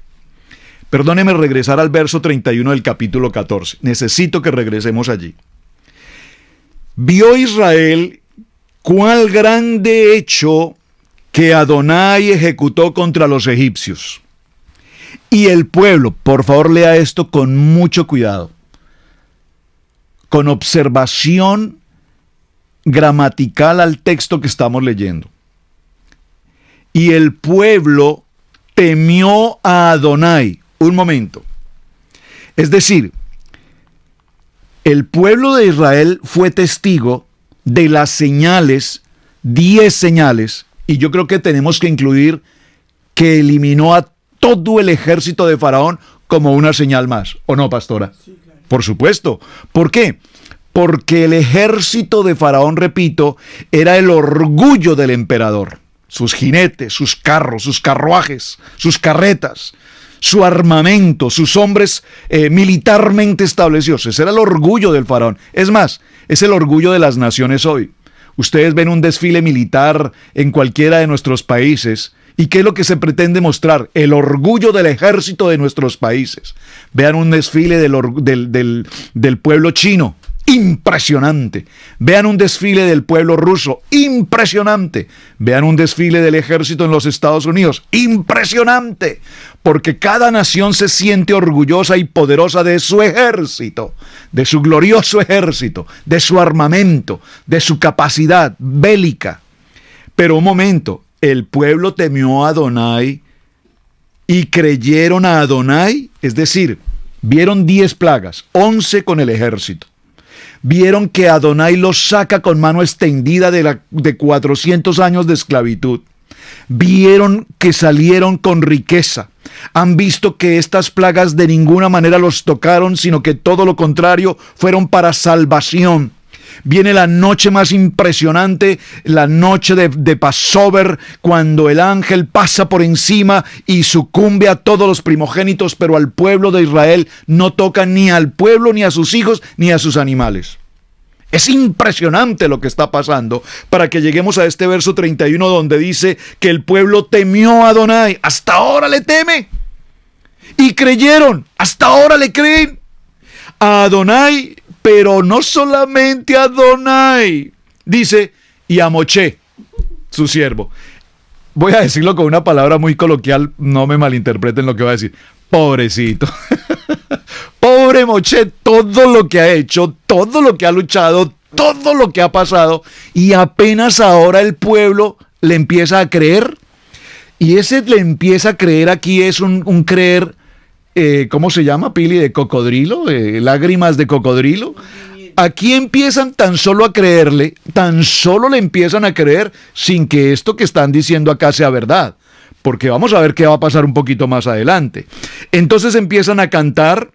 [SPEAKER 2] Perdóneme regresar al verso 31 del capítulo 14. Necesito que regresemos allí. Vio Israel cuál grande hecho que Adonai ejecutó contra los egipcios. Y el pueblo, por favor lea esto con mucho cuidado, con observación gramatical al texto que estamos leyendo. Y el pueblo temió a Adonai. Un momento. Es decir, el pueblo de Israel fue testigo de las señales, 10 señales, y yo creo que tenemos que incluir que eliminó a todo el ejército de Faraón como una señal más. ¿O no, pastora? Sí, claro. Por supuesto. ¿Por qué? Porque el ejército de Faraón, repito, era el orgullo del emperador. Sus jinetes, sus carros, sus carruajes, sus carretas, su armamento, sus hombres militarmente establecidos. Ese era el orgullo del Faraón. Es más, es el orgullo de las naciones hoy. Ustedes ven un desfile militar en cualquiera de nuestros países. ¿Y qué es lo que se pretende mostrar? El orgullo del ejército de nuestros países. Vean un desfile del pueblo chino. Impresionante. Vean un desfile del pueblo ruso. Impresionante. Vean un desfile del ejército en los Estados Unidos. Impresionante. Porque cada nación se siente orgullosa y poderosa de su ejército, de su glorioso ejército, de su armamento, de su capacidad bélica. Pero un momento, el pueblo temió a Adonai y creyeron a Adonai, es decir, vieron 10 plagas, 11 con el ejército. Vieron que Adonai los saca con mano extendida de 400 años de esclavitud. Vieron que salieron con riqueza. Han visto que estas plagas de ninguna manera los tocaron, sino que todo lo contrario, fueron para salvación. Viene la noche más impresionante, la noche de Passover, cuando el ángel pasa por encima y sucumbe a todos los primogénitos, pero al pueblo de Israel no toca ni al pueblo, ni a sus hijos, ni a sus animales. Es impresionante lo que está pasando para que lleguemos a este verso 31 donde dice que el pueblo temió a Adonai. Hasta ahora le teme. Y creyeron. Hasta ahora le creen a Adonai. Pero no solamente a Adonai, dice, y a Moshe, su siervo. Voy a decirlo con una palabra muy coloquial, no me malinterpreten lo que voy a decir. Pobrecito. Pobre Moshe, todo lo que ha hecho, todo lo que ha luchado, todo lo que ha pasado, y apenas ahora el pueblo le empieza a creer. Y ese le empieza a creer aquí es un creer, ¿cómo se llama, Pili? De cocodrilo, lágrimas de cocodrilo. Aquí empiezan tan solo a creerle, tan solo le empiezan a creer sin que esto que están diciendo acá sea verdad. Porque vamos a ver qué va a pasar un poquito más adelante. Entonces empiezan a cantar.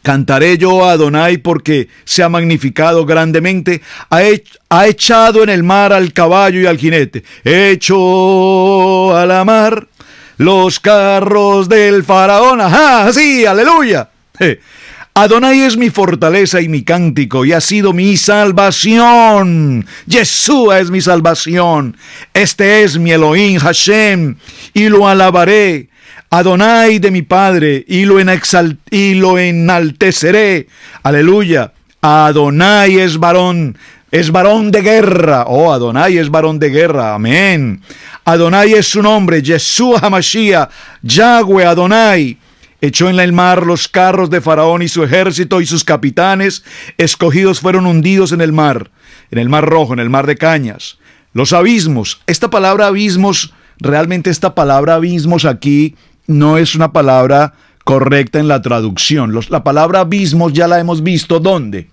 [SPEAKER 2] Cantaré yo a Adonai porque se ha magnificado grandemente, ha echado en el mar al caballo y al jinete, echó a la mar los carros del faraón. ¡Ajá! ¡Sí! ¡Aleluya! Adonai es mi fortaleza y mi cántico y ha sido mi salvación. Yeshua es mi salvación. Este es mi Elohim Hashem y lo alabaré. Adonai de mi Padre, y lo enalteceré. Aleluya. Adonai es varón de guerra. Oh, Adonai es varón de guerra. Amén. Adonai es su nombre. Yeshua HaMashiach, Yahweh Adonai. Echó en el mar los carros de Faraón y su ejército y sus capitanes. Escogidos fueron hundidos en el mar Rojo, en el mar de cañas. Los abismos. Esta palabra abismos, realmente esta palabra abismos aquí no es una palabra correcta en la traducción. La palabra abismos ya la hemos visto, ¿dónde?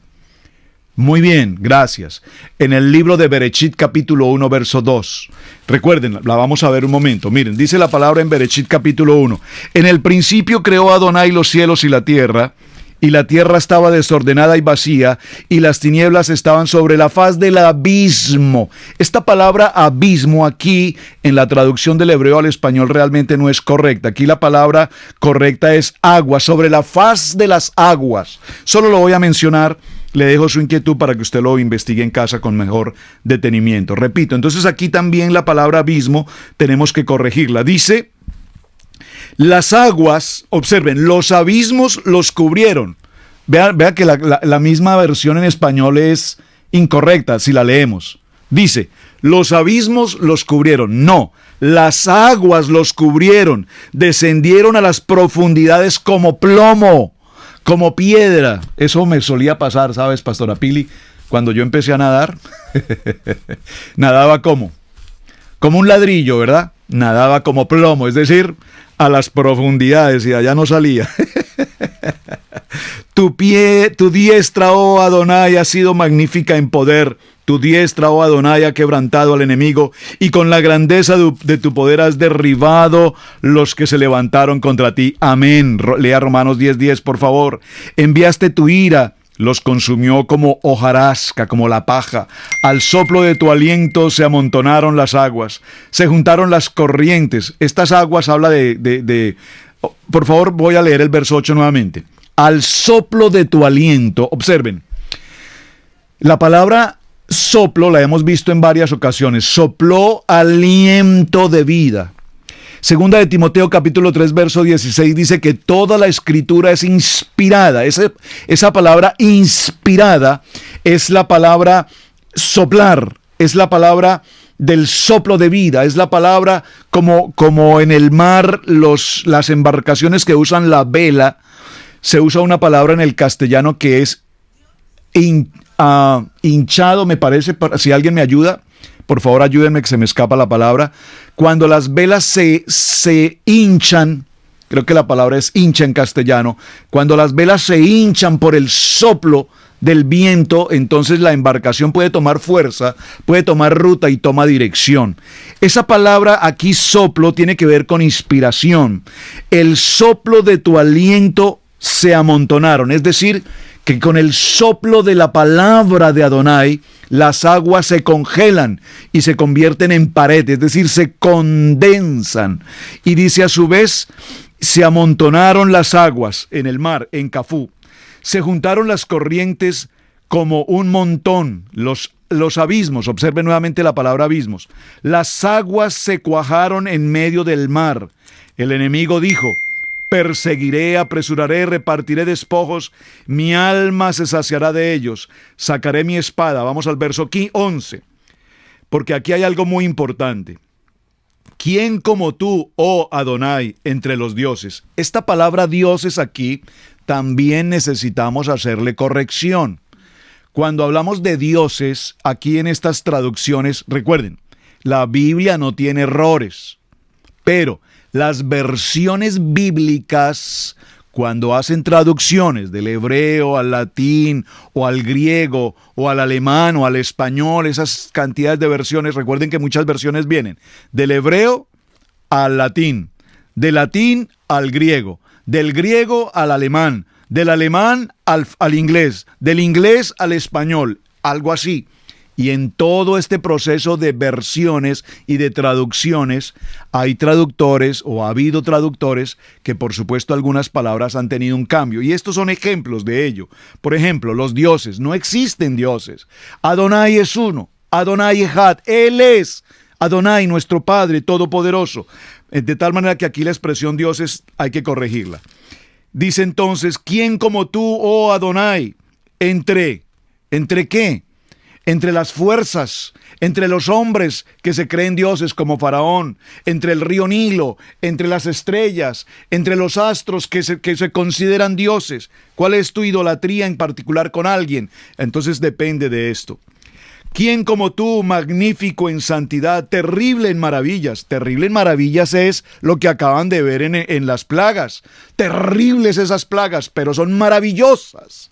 [SPEAKER 2] Muy bien, gracias. En el libro de Bereshit capítulo 1, verso 2. Recuerden, la vamos a ver un momento. Miren, dice la palabra en Bereshit capítulo 1. En el principio creó Adonai los cielos y la tierra estaba desordenada y vacía, y las tinieblas estaban sobre la faz del abismo. Esta palabra abismo aquí, en la traducción del hebreo al español, realmente no es correcta. Aquí la palabra correcta es agua, sobre la faz de las aguas. Solo lo voy a mencionar, le dejo su inquietud para que usted lo investigue en casa con mejor detenimiento. Repito, entonces aquí también la palabra abismo tenemos que corregirla. Dice: las aguas, observen, los abismos los cubrieron. Vea que la misma versión en español es incorrecta si la leemos. Dice, los abismos los cubrieron. No, las aguas los cubrieron. Descendieron a las profundidades como plomo, como piedra. Eso me solía pasar, ¿sabes, Pastora Pili? Cuando yo empecé a nadar, nadaba como un ladrillo, ¿verdad? Nadaba como plomo, es decir, a las profundidades, y allá no salía. Tu diestra, oh Adonai, ha sido magnífica en poder. Tu diestra, oh Adonai, ha quebrantado al enemigo, y con la grandeza de tu poder has derribado los que se levantaron contra ti. Amén. Lea Romanos 10:10, por favor. Enviaste tu ira, los consumió como hojarasca, como la paja. Al soplo de tu aliento se amontonaron las aguas, se juntaron las corrientes. Estas aguas habla por favor, voy a leer el verso 8 nuevamente. Al soplo de tu aliento, observen, la palabra soplo la hemos visto en varias ocasiones. Sopló aliento de vida. Segunda de Timoteo capítulo 3 verso 16 dice que toda la escritura es inspirada. Esa palabra inspirada es la palabra soplar, es la palabra del soplo de vida, es la palabra como en el mar las embarcaciones que usan la vela, se usa una palabra en el castellano que es hinchado, me parece, si alguien me ayuda. Por favor, ayúdenme que se me escapa la palabra. Cuando las velas se hinchan, creo que la palabra es hincha en castellano. Cuando las velas se hinchan por el soplo del viento, entonces la embarcación puede tomar fuerza, puede tomar ruta y toma dirección. Esa palabra aquí, soplo, tiene que ver con inspiración. El soplo de tu aliento se amontonaron, es decir, que con el soplo de la palabra de Adonai, las aguas se congelan y se convierten en pared, es decir, se condensan. Y dice a su vez, se amontonaron las aguas en el mar, en Cafú. Se juntaron las corrientes como un montón, los abismos, observen nuevamente la palabra abismos. Las aguas se cuajaron en medio del mar. El enemigo dijo: perseguiré, apresuraré, repartiré despojos, mi alma se saciará de ellos, sacaré mi espada. Vamos al verso 11, porque aquí hay algo muy importante. ¿Quién como tú, oh Adonai, entre los dioses? Esta palabra dioses aquí también necesitamos hacerle corrección. Cuando hablamos de dioses, aquí en estas traducciones, recuerden, la Biblia no tiene errores. Pero las versiones bíblicas, cuando hacen traducciones del hebreo al latín o al griego o al alemán o al español, esas cantidades de versiones, recuerden que muchas versiones vienen del hebreo al latín, del latín al griego, del griego al alemán, del alemán al inglés, del inglés al español, algo así. Y en todo este proceso de versiones y de traducciones, hay traductores o ha habido traductores que por supuesto algunas palabras han tenido un cambio. Y estos son ejemplos de ello. Por ejemplo, los dioses. No existen dioses. Adonai es uno. Adonai Echad. Él es Adonai, nuestro Padre Todopoderoso. De tal manera que aquí la expresión dioses hay que corregirla. Dice entonces, ¿quién como tú, oh Adonai? ¿Entre qué? Entre las fuerzas, entre los hombres que se creen dioses como Faraón, entre el río Nilo, entre las estrellas, entre los astros que se consideran dioses. ¿Cuál es tu idolatría en particular con alguien? Entonces depende de esto. ¿Quién como tú, magnífico en santidad, terrible en maravillas? Terrible en maravillas es lo que acaban de ver en las plagas. Terribles esas plagas, pero son maravillosas.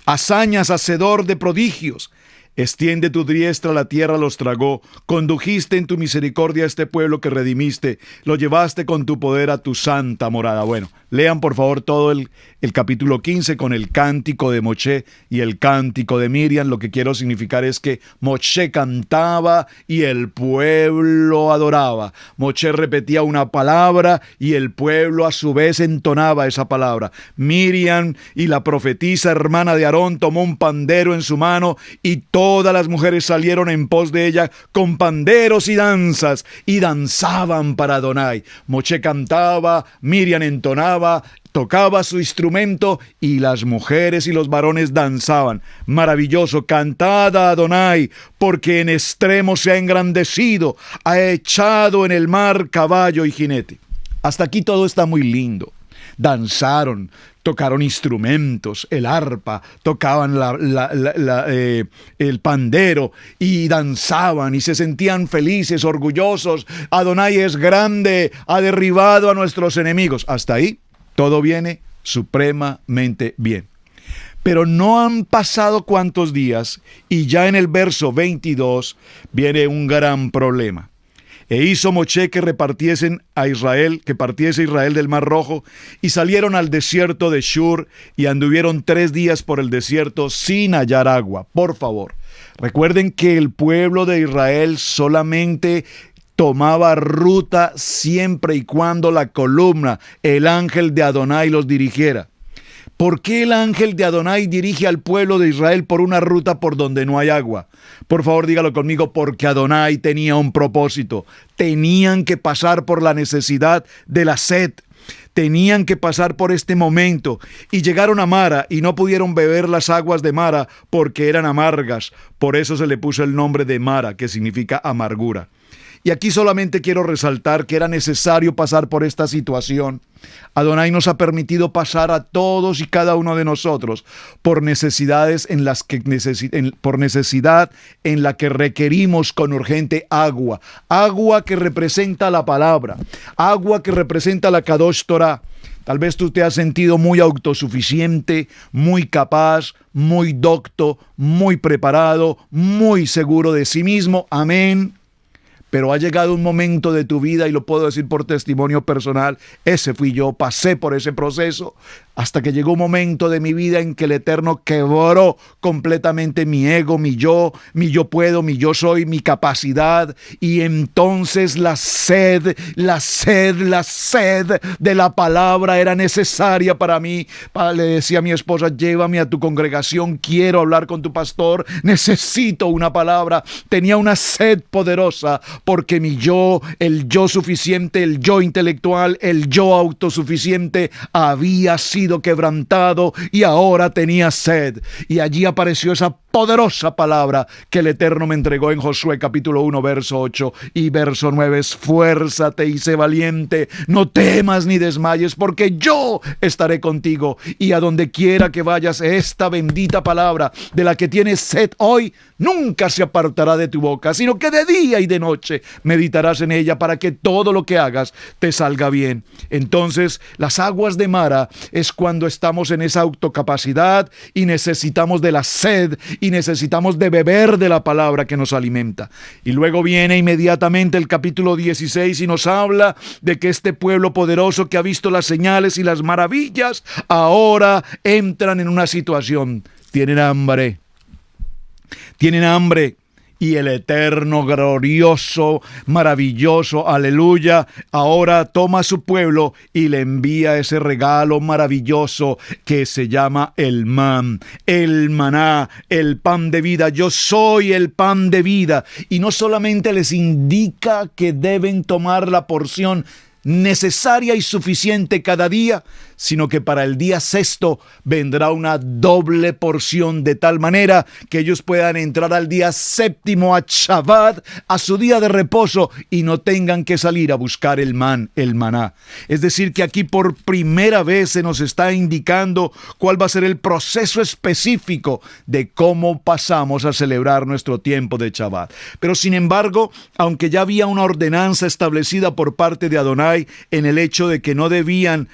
[SPEAKER 2] Hazañas, hacedor de prodigios. Extiende tu diestra, la tierra los tragó. Condujiste en tu misericordia a este pueblo que redimiste. Lo llevaste con tu poder a tu santa morada. Bueno, lean por favor todo el capítulo 15 con el cántico de Moshe y el cántico de Miriam. Lo que quiero significar es que Moshe cantaba y el pueblo adoraba. Moshe repetía una palabra y el pueblo a su vez entonaba esa palabra. Miriam y la profetisa hermana de Aarón tomó un pandero en su mano y todas las mujeres salieron en pos de ella con panderos y danzas y danzaban para Adonai. Moshe cantaba, Miriam entonaba, tocaba su instrumento y las mujeres y los varones danzaban. Maravilloso, cantad a Adonai, porque en extremo se ha engrandecido, ha echado en el mar caballo y jinete. Hasta aquí todo está muy lindo. Danzaron, tocaron instrumentos, el arpa, tocaban el pandero y danzaban y se sentían felices, orgullosos. Adonai es grande, ha derribado a nuestros enemigos. Hasta ahí todo viene supremamente bien. Pero no han pasado cuantos días y ya en el verso 22 viene un gran problema. E hizo Moshe que partiese Israel del Mar Rojo, y salieron al desierto de Shur, y anduvieron 3 días por el desierto sin hallar agua. Por favor, recuerden que el pueblo de Israel solamente tomaba ruta siempre y cuando la columna, el ángel de Adonai, los dirigiera. ¿Por qué el ángel de Adonai dirige al pueblo de Israel por una ruta por donde no hay agua? Por favor, dígalo conmigo, porque Adonai tenía un propósito. Tenían que pasar por la necesidad de la sed. Tenían que pasar por este momento. Y llegaron a Mara y no pudieron beber las aguas de Mara porque eran amargas. Por eso se le puso el nombre de Mara, que significa amargura. Y aquí solamente quiero resaltar que era necesario pasar por esta situación. Adonai nos ha permitido pasar a todos y cada uno de nosotros por necesidades en la que requerimos con urgente agua. Agua que representa la palabra, agua que representa la Kadosh Torah. Tal vez tú te has sentido muy autosuficiente, muy capaz, muy docto, muy preparado, muy seguro de sí mismo. Amén. Pero ha llegado un momento de tu vida, y lo puedo decir por testimonio personal, ese fui yo, pasé por ese proceso, hasta que llegó un momento de mi vida en que el Eterno quebró completamente mi ego, mi yo puedo, mi yo soy, mi capacidad, y entonces la sed de la palabra era necesaria para mí. Le decía a mi esposa, llévame a tu congregación, quiero hablar con tu pastor, necesito una palabra. Tenía una sed poderosa, porque mi yo, el yo suficiente, el yo intelectual, el yo autosuficiente había sido sido quebrantado y ahora tenía sed. Y allí apareció esa poderosa palabra que el Eterno me entregó en Josué capítulo 1, verso 8 y verso 9. Esfuérzate y sé valiente, no temas ni desmayes, porque yo estaré contigo. Y a donde quiera que vayas, esta bendita palabra de la que tienes sed hoy, nunca se apartará de tu boca, sino que de día y de noche meditarás en ella para que todo lo que hagas te salga bien. Entonces, las aguas de Mara es cuando estamos en esa autocapacidad y necesitamos de la sed y necesitamos de beber de la palabra que nos alimenta. Y luego viene inmediatamente el capítulo 16 y nos habla de que este pueblo poderoso que ha visto las señales y las maravillas, ahora entran en una situación. Tienen hambre. Y el Eterno, glorioso, maravilloso, aleluya, ahora toma a su pueblo y le envía ese regalo maravilloso que se llama el man, el maná, el pan de vida. Yo soy el pan de vida. Y no solamente les indica que deben tomar la porción necesaria y suficiente cada día, sino que para el día sexto vendrá una doble porción, de tal manera que ellos puedan entrar al día séptimo, a Shabbat, a su día de reposo, y no tengan que salir a buscar el maná. Es decir, que aquí por primera vez se nos está indicando cuál va a ser el proceso específico de cómo pasamos a celebrar nuestro tiempo de Shabbat. Pero sin embargo, aunque ya había una ordenanza establecida por parte de Adonai en el hecho de que no debían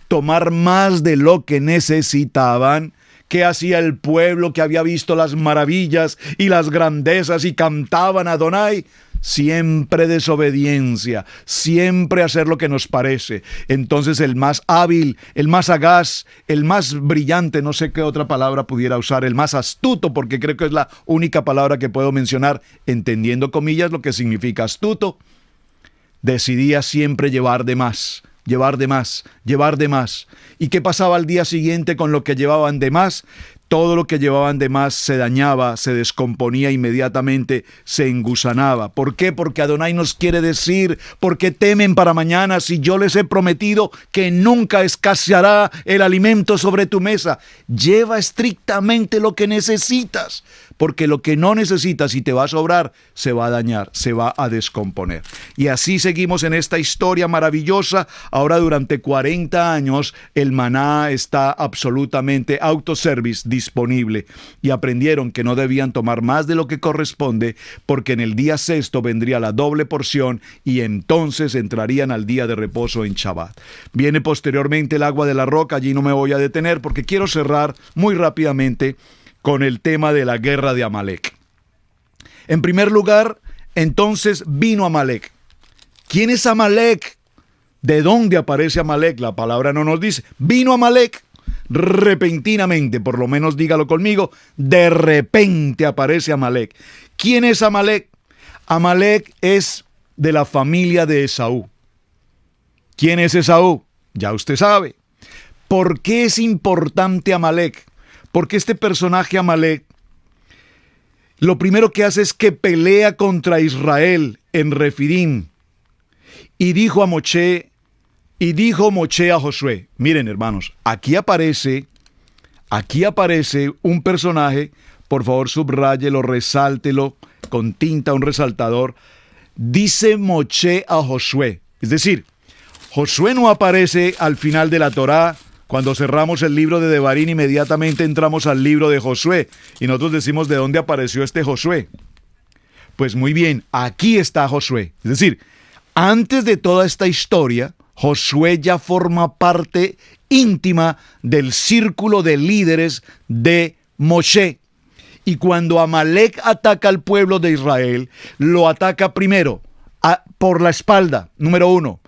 [SPEAKER 2] tomar más de lo que necesitaban, ¿qué hacía el pueblo que había visto las maravillas y las grandezas y cantaban a Adonai? Siempre desobediencia, siempre hacer lo que nos parece. Entonces el más hábil, el más sagaz, el más brillante, no sé qué otra palabra pudiera usar, el más astuto, porque creo que es la única palabra que puedo mencionar, entendiendo comillas lo que significa astuto, decidía siempre llevar de más. ¿Y qué pasaba al día siguiente con lo que llevaban de más? Todo lo que llevaban de más se dañaba, se descomponía inmediatamente, se engusanaba. ¿Por qué? Porque Adonai nos quiere decir, ¿por qué temen para mañana si yo les he prometido que nunca escaseará el alimento sobre tu mesa? Lleva estrictamente lo que necesitas, porque lo que no necesitas y te va a sobrar, se va a dañar, se va a descomponer. Y así seguimos en esta historia maravillosa. Ahora durante 40 años el maná está absolutamente autoservice, disponible, y aprendieron que no debían tomar más de lo que corresponde, porque en el día sexto vendría la doble porción y entonces entrarían al día de reposo en Shabbat. Viene posteriormente el agua de la roca. Allí no me voy a detener porque quiero cerrar muy rápidamente con el tema de la guerra de Amalek. En primer lugar, entonces vino Amalek. ¿Quién es Amalek? ¿De dónde aparece Amalek? La palabra no nos dice. Vino Amalek repentinamente, por lo menos dígalo conmigo, de repente aparece Amalek. ¿Quién es Amalek? Amalek es de la familia de Esaú. ¿Quién es Esaú? Ya usted sabe. ¿Por qué es importante Amalek? Porque este personaje Amalek, lo primero que hace es que pelea contra Israel en Refidim. Y dijo Moche a Josué, miren hermanos, aquí aparece un personaje, por favor subráyelo, resáltelo con tinta, un resaltador. Dice Moche a Josué, es decir, Josué no aparece al final de la Torá. Cuando cerramos el libro de Devarim, inmediatamente entramos al libro de Josué y nosotros decimos, ¿de dónde apareció este Josué? Pues muy bien, aquí está Josué. Es decir, antes de toda esta historia, Josué ya forma parte íntima del círculo de líderes de Moshe. Y cuando Amalek ataca al pueblo de Israel, lo ataca primero por la espalda, número uno.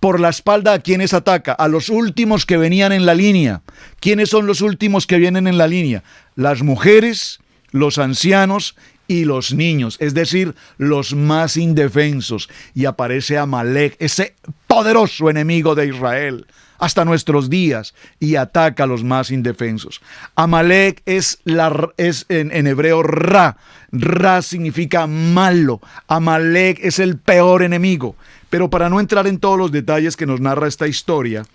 [SPEAKER 2] Por la espalda, ¿a quiénes ataca? A los últimos que venían en la línea. ¿Quiénes son los últimos que vienen en la línea? Las mujeres, los ancianos y los niños, es decir, los más indefensos. Y aparece Amalek, ese poderoso enemigo de Israel, hasta nuestros días, y ataca a los más indefensos. Amalek es en hebreo Ra. Ra significa malo. Amalek es el peor enemigo. Pero para no entrar en todos los detalles que nos narra esta historia,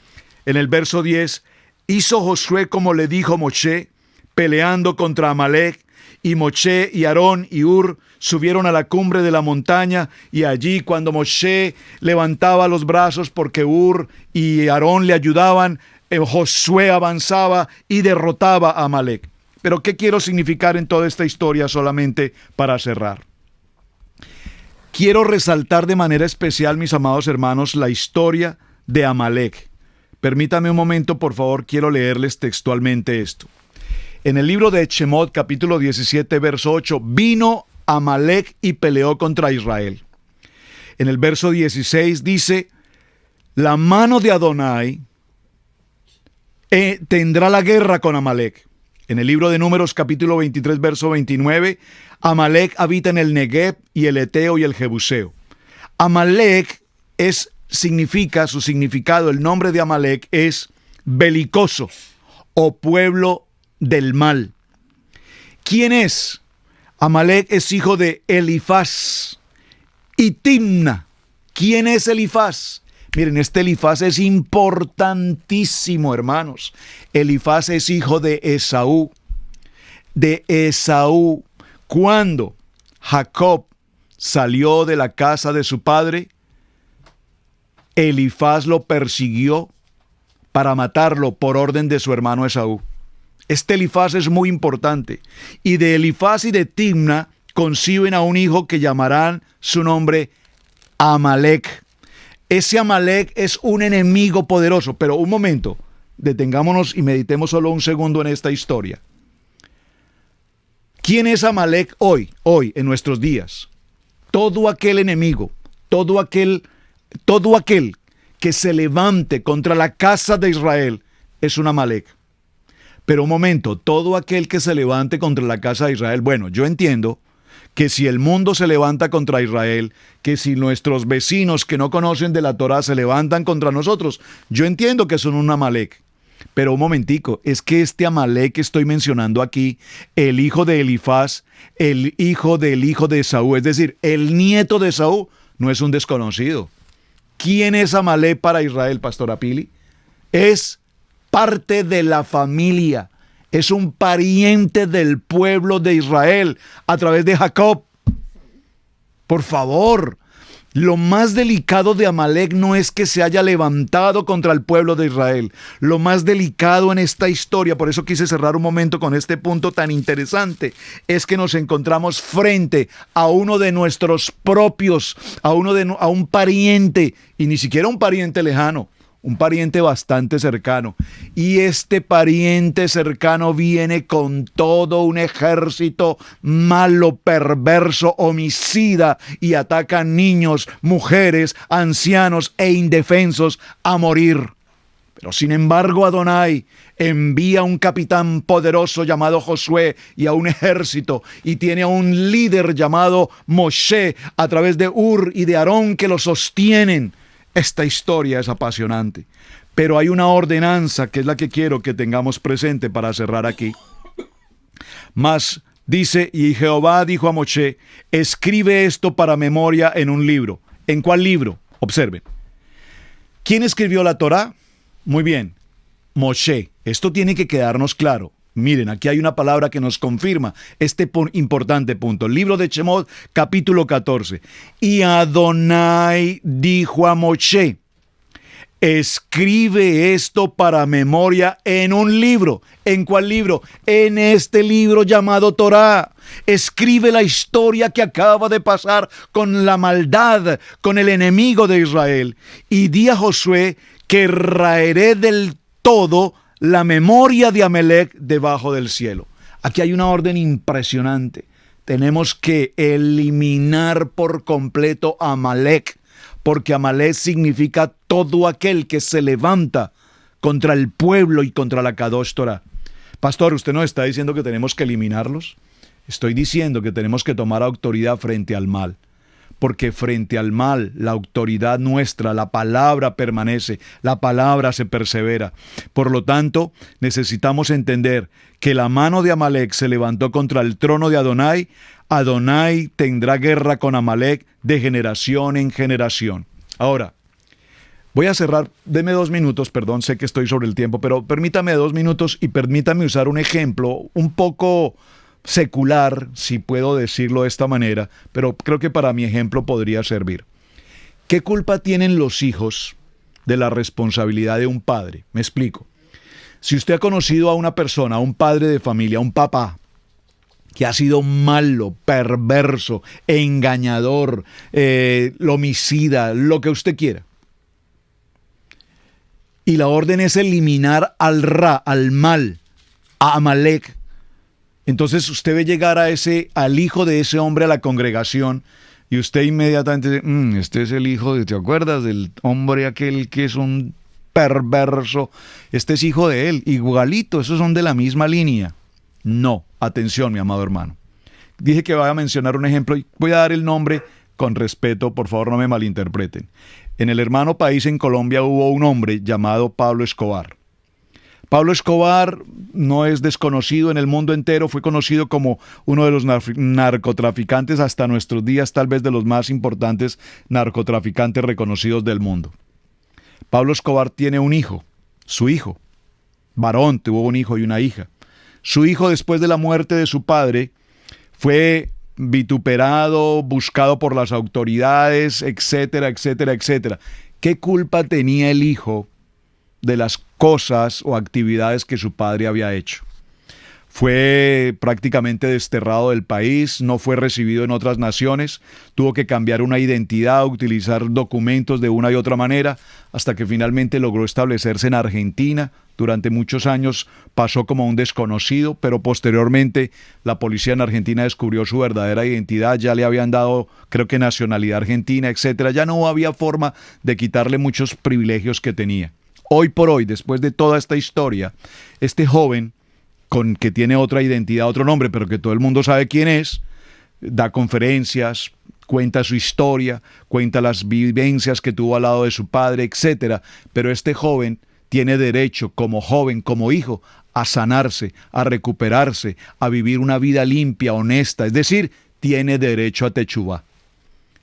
[SPEAKER 2] en el verso 10, Hizo Josué como le dijo Moshe, peleando contra Amalek, y Moshe y Aarón y Hur subieron a la cumbre de la montaña, y allí cuando Moshe levantaba los brazos porque Hur y Aarón le ayudaban, Josué avanzaba y derrotaba a Amalek. Pero ¿qué quiero significar en toda esta historia solamente para cerrar? Quiero resaltar de manera especial, mis amados hermanos, la historia de Amalek. Permítame un momento, por favor, quiero leerles textualmente esto. En el libro de Shemot, capítulo 17, verso 8, vino Amalek y peleó contra Israel. En el verso 16 dice, la mano de Adonai tendrá la guerra con Amalek. En el libro de Números, capítulo 23, verso 29, Amalek habita en el Negev y el Eteo y el Jebuseo. Amalek significa, su significado, el nombre de Amalek es belicoso o pueblo del mal. ¿Quién es? Amalek es hijo de Elifaz y Timna. ¿Quién es Elifaz? Miren, este Elifaz es importantísimo, hermanos. Elifaz es hijo de Esaú. De Esaú. Cuando Jacob salió de la casa de su padre, Elifaz lo persiguió para matarlo por orden de su hermano Esaú. Este Elifaz es muy importante. Y de Elifaz y de Timna conciben a un hijo que llamarán su nombre Amalek. Ese Amalek es un enemigo poderoso. Pero un momento, detengámonos y meditemos solo un segundo en esta historia. ¿Quién es Amalek hoy en nuestros días? Todo aquel enemigo, todo aquel que se levante contra la casa de Israel es un Amalek. Pero un momento, todo aquel que se levante contra la casa de Israel, bueno, yo entiendo que si el mundo se levanta contra Israel, que si nuestros vecinos que no conocen de la Torá se levantan contra nosotros, yo entiendo que son un Amalek. Pero un momentico, es que este Amalek que estoy mencionando aquí, el hijo de Elifaz, el hijo del hijo de Esaú, es decir, el nieto de Esaú, no es un desconocido. ¿Quién es Amalek para Israel, Pastor Apili? Es parte de la familia. Es un pariente del pueblo de Israel a través de Jacob. Por favor, lo más delicado de Amalek no es que se haya levantado contra el pueblo de Israel. Lo más delicado en esta historia, por eso quise cerrar un momento con este punto tan interesante, es que nos encontramos frente a uno de nuestros propios, a un pariente, y ni siquiera un pariente lejano, un pariente bastante cercano. Y este pariente cercano viene con todo un ejército malo, perverso, homicida, y ataca a niños, mujeres, ancianos e indefensos a morir. Pero sin embargo, Adonai envía a un capitán poderoso llamado Josué y a un ejército, y tiene a un líder llamado Moshe a través de Hur y de Aarón que lo sostienen. Esta historia es apasionante, pero hay una ordenanza que es la que quiero que tengamos presente para cerrar aquí. Mas dice, y Jehová dijo a Moshe, escribe esto para memoria en un libro. ¿En cuál libro? Observen. ¿Quién escribió la Torá? Muy bien, Moshe. Esto tiene que quedarnos claro. Miren, aquí hay una palabra que nos confirma este importante punto. El libro de Shemot, capítulo 14. Y Adonai dijo a Moshe, escribe esto para memoria en un libro. ¿En cuál libro? En este libro llamado Torá. Escribe la historia que acaba de pasar con la maldad, con el enemigo de Israel. Y di a Josué que raeré del todo la memoria de Amalek debajo del cielo. Aquí hay una orden impresionante. Tenemos que eliminar por completo a Amalek, porque Amalek significa todo aquel que se levanta contra el pueblo y contra la Kadosh Torah. Pastor, ¿usted no está diciendo que tenemos que eliminarlos? Estoy diciendo que tenemos que tomar autoridad frente al mal. Porque frente al mal, la autoridad nuestra, la palabra permanece, la palabra se persevera. Por lo tanto, necesitamos entender que la mano de Amalek se levantó contra el trono de Adonai. Adonai tendrá guerra con Amalek de generación en generación. Ahora, Voy a cerrar, deme 2 minutos, perdón, sé que estoy sobre el tiempo, pero permítame 2 minutos y permítame usar un ejemplo un poco secular, si puedo decirlo de esta manera, pero creo que para mi ejemplo podría servir. ¿Qué culpa tienen los hijos de la responsabilidad de un padre? Me explico. Si usted ha conocido a una persona, a un padre de familia, a un papá, que ha sido malo, perverso, engañador, homicida, lo que usted quiera, y la orden es eliminar al al mal, a Amalek, entonces usted ve llegar al hijo de ese hombre a la congregación y usted inmediatamente dice, este es el hijo ¿te acuerdas del hombre aquel que es un perverso? Este es hijo de él, igualito, esos son de la misma línea. No, atención, mi amado hermano. Dije que voy a mencionar un ejemplo y voy a dar el nombre con respeto, por favor no me malinterpreten. En el hermano país, en Colombia, hubo un hombre llamado Pablo Escobar. Pablo Escobar no es desconocido en el mundo entero, fue conocido como uno de los narcotraficantes hasta nuestros días, tal vez de los más importantes narcotraficantes reconocidos del mundo. Pablo Escobar tiene un hijo, su hijo, varón, tuvo un hijo y una hija. Su hijo, después de la muerte de su padre, fue vituperado, buscado por las autoridades, etcétera, etcétera, etcétera. ¿Qué culpa tenía el hijo de las cosas o actividades que su padre había hecho? Fue prácticamente desterrado del país, no fue recibido en otras naciones, tuvo que cambiar una identidad, utilizar documentos de una y otra manera, hasta que finalmente logró establecerse en Argentina. Durante muchos años pasó como un desconocido, pero posteriormente la policía en Argentina descubrió su verdadera identidad, ya le habían dado, creo que nacionalidad argentina, etcétera. Ya no había forma de quitarle muchos privilegios que tenía. Hoy por hoy, después de toda esta historia, este joven, que tiene otra identidad, otro nombre, pero que todo el mundo sabe quién es, da conferencias, cuenta su historia, cuenta las vivencias que tuvo al lado de su padre, etcétera. Pero este joven tiene derecho, como joven, como hijo, a sanarse, a recuperarse, a vivir una vida limpia, honesta. Es decir, tiene derecho a Techuvá.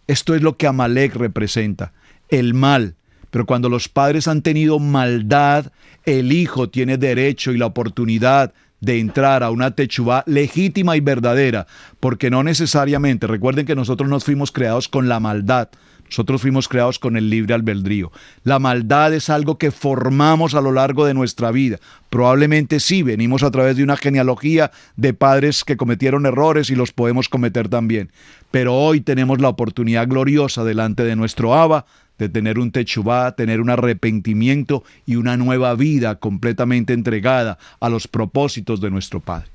[SPEAKER 2] Esto es lo que Amalek representa, el mal. Pero cuando los padres han tenido maldad, el hijo tiene derecho y la oportunidad de entrar a una techuvá legítima y verdadera, porque no necesariamente, recuerden que nosotros no fuimos creados con la maldad, nosotros fuimos creados con el libre albedrío. La maldad es algo que formamos a lo largo de nuestra vida. Probablemente sí, venimos a través de una genealogía de padres que cometieron errores y los podemos cometer también. Pero hoy tenemos la oportunidad gloriosa delante de nuestro Abba de tener un techuvá, tener un arrepentimiento y una nueva vida completamente entregada a los propósitos de nuestro Padre.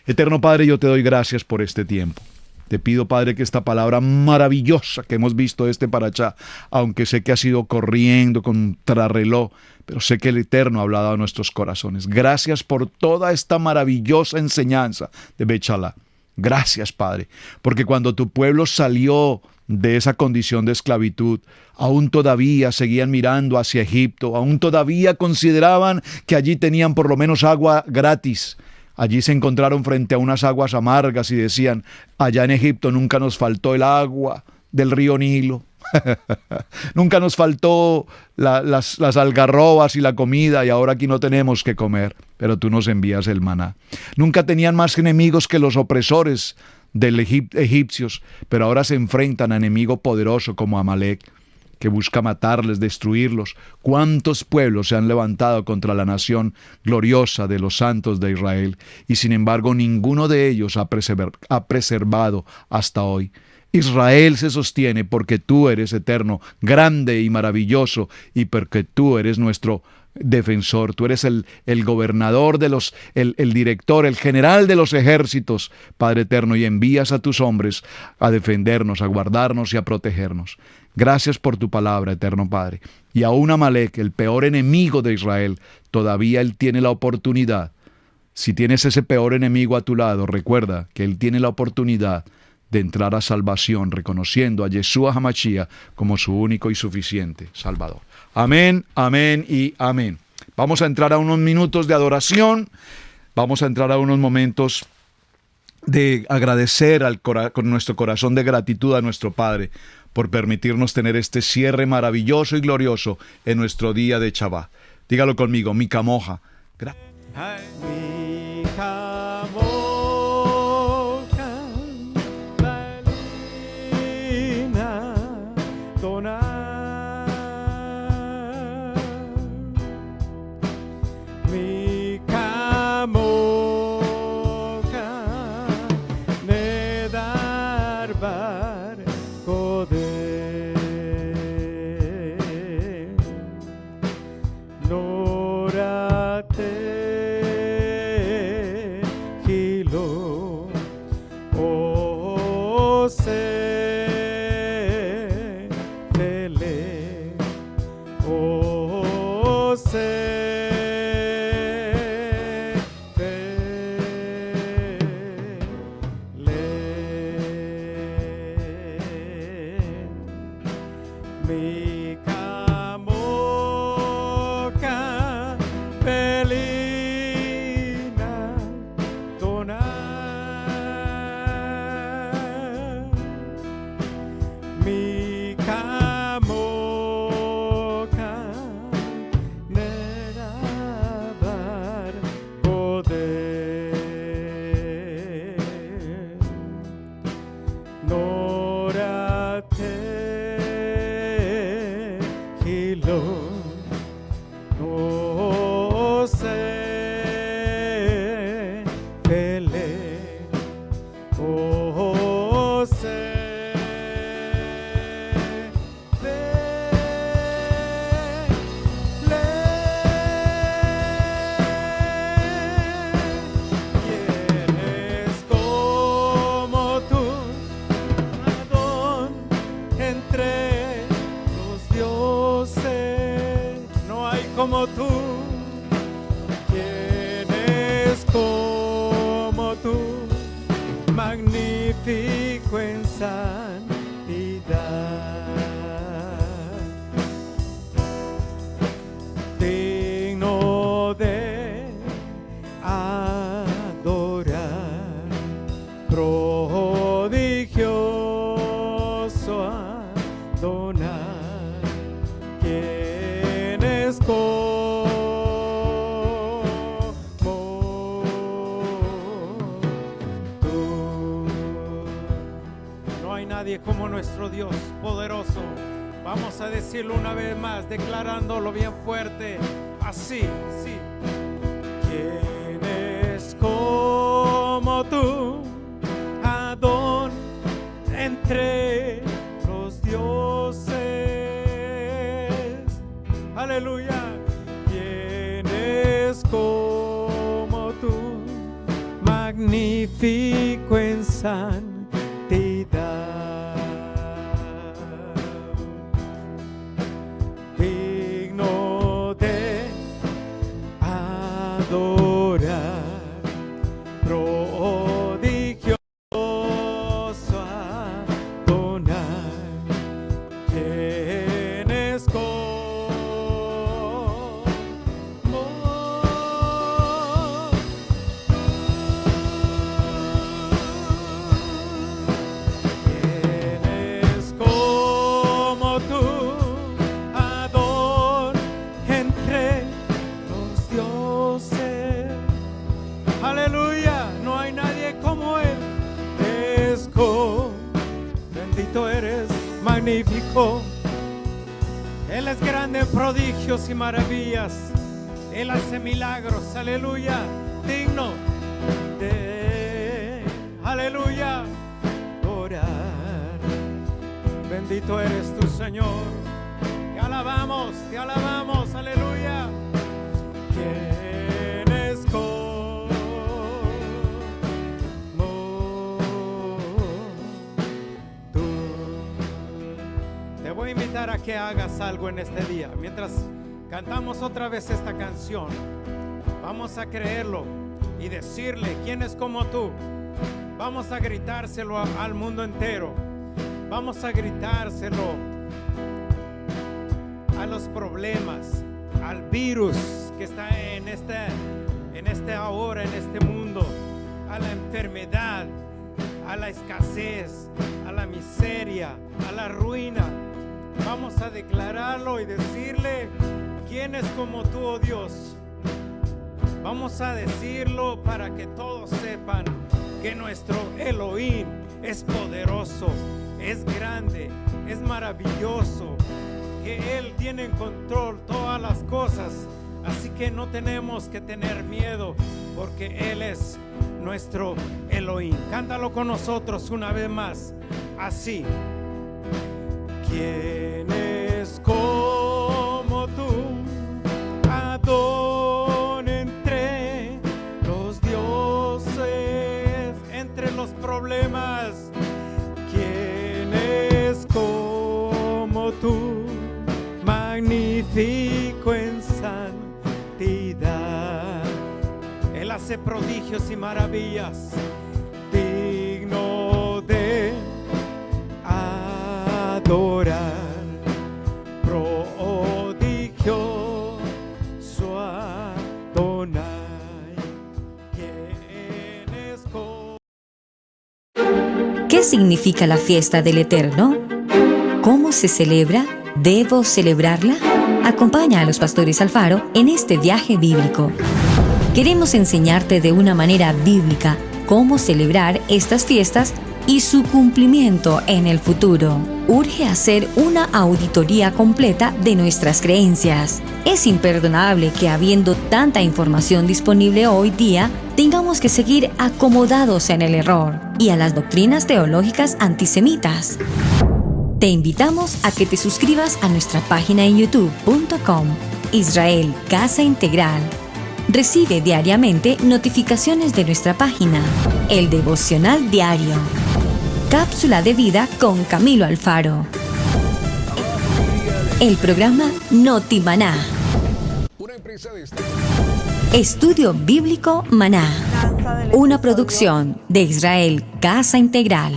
[SPEAKER 2] Eterno Padre, yo te doy gracias por este tiempo. Te pido, Padre, que esta palabra maravillosa que hemos visto de este parachá, aunque sé que ha sido corriendo contrarreloj, pero sé que el Eterno ha hablado a nuestros corazones. Gracias por toda esta maravillosa enseñanza de Beit Shalá. Gracias, Padre, porque cuando tu pueblo salió de esa condición de esclavitud, aún todavía seguían mirando hacia Egipto, aún todavía consideraban que allí tenían por lo menos agua gratis. Allí se encontraron frente a unas aguas amargas y decían, allá en Egipto nunca nos faltó el agua del río Nilo. Nunca nos faltó las algarrobas y la comida, y ahora aquí no tenemos que comer, pero tú nos envías el maná. Nunca tenían más enemigos que los opresores del egipcios, pero ahora se enfrentan a enemigo poderoso como Amalek, que busca matarles, destruirlos. ¿Cuántos pueblos se han levantado contra la nación gloriosa de los santos de Israel? Y sin embargo, ninguno de ellos ha preservado hasta hoy. Israel se sostiene porque tú eres eterno, grande y maravilloso, y porque tú eres nuestro defensor. Tú eres el gobernador de el director, el general de los ejércitos, Padre eterno, y envías a tus hombres a defendernos, a guardarnos y a protegernos. Gracias por tu palabra, eterno Padre. Y aún Amalek, el peor enemigo de Israel, todavía él tiene la oportunidad. Si tienes ese peor enemigo a tu lado, recuerda que él tiene la oportunidad de entrar a salvación, reconociendo a Yeshua HaMashiach como su único y suficiente Salvador. Amén, amén y amén. Vamos a entrar a unos minutos de adoración, vamos a entrar a unos momentos de agradecer con nuestro corazón de gratitud a nuestro Padre por permitirnos tener este cierre maravilloso y glorioso en nuestro día de Shabbat. Dígalo conmigo, mi camoja.
[SPEAKER 3] Mi camoja, Balina, Donar. Mi camoja, Nedarbar, Kodesh, Norate. Mi camoca pelina donar. Mi camoca nerabar poder. Norate no sé pele o sé ¿quién es como tú, Adón, entre los dioses? No hay como tú. ¿Quién es como tú, magnífico en santidad, digno de adorar, prodigioso Adonai? ¿Quién es como tú? No hay nadie como nuestro Dios poderoso. Vamos a decirlo una vez más, declarándolo bien fuerte, así, sí. ¿Quién es como tú, Adón, entre los dioses? Aleluya. ¿Quién es como tú, magnífico en santidad, digno de adorar, prodigioso Adonai? ¿Quién es como ¿quién es como tú, Adón, entre los dioses? Aleluya, no hay nadie como él. Bendito eres, magnífico. Él es grande en prodigios y maravillas. Él hace milagros, aleluya, digno de, aleluya, orar. Bendito eres tú, Señor. Te alabamos, aleluya. ¿Quién es como tú? Te voy a invitar a que hagas algo en este día. Mientras cantamos otra vez esta canción, vamos a creerlo y decirle: ¿quién es como tú? Vamos a gritárselo al mundo entero. Vamos a gritárselo a los problemas, al virus que está en esta hora, en este mundo, a la enfermedad, a la escasez, a la miseria, a la ruina. Vamos a declararlo y decirle: ¿quién es como tú, oh Dios? Vamos a decirlo para que todos sepan que nuestro Elohim es poderoso, es grande, es maravilloso, que Él tiene en control todas las cosas. Así que no tenemos que tener miedo, porque Él es nuestro Elohim. Cántalo con nosotros una vez más, así. ¿Quién es como tú, Adón, entre los dioses, entre los problemas? ¿Quién es como tú, magnífico en santidad? Él hace prodigios y maravillas, digno de adorar, prodigioso Adonai. ¿Quién es como?
[SPEAKER 1] ¿Qué significa la fiesta del Eterno? ¿Cómo se celebra? ¿Debo celebrarla? Acompaña a los pastores Alfaro en este viaje bíblico. Queremos enseñarte de una manera bíblica cómo celebrar estas fiestas y su cumplimiento en el futuro. Urge hacer una auditoría completa de nuestras creencias. Es imperdonable que, habiendo tanta información disponible hoy día, tengamos que seguir acomodados en el error y a las doctrinas teológicas antisemitas. Te invitamos a que te suscribas a nuestra página en youtube.com, Israel Casa Integral. Recibe diariamente notificaciones de nuestra página, el devocional diario, Cápsula de vida con Camilo Alfaro, el programa Noti Maná, Estudio Bíblico Maná, una producción de Israel Casa Integral.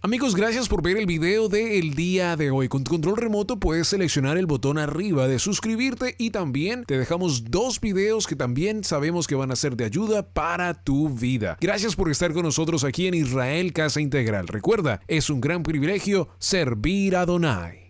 [SPEAKER 4] Amigos, gracias por ver el video del día de hoy. Con tu control remoto puedes seleccionar el botón arriba de suscribirte y también te dejamos 2 videos que también sabemos que van a ser de ayuda para tu vida. Gracias por estar con nosotros aquí en Israel Casa Integral. Recuerda, es un gran privilegio servir a Adonai.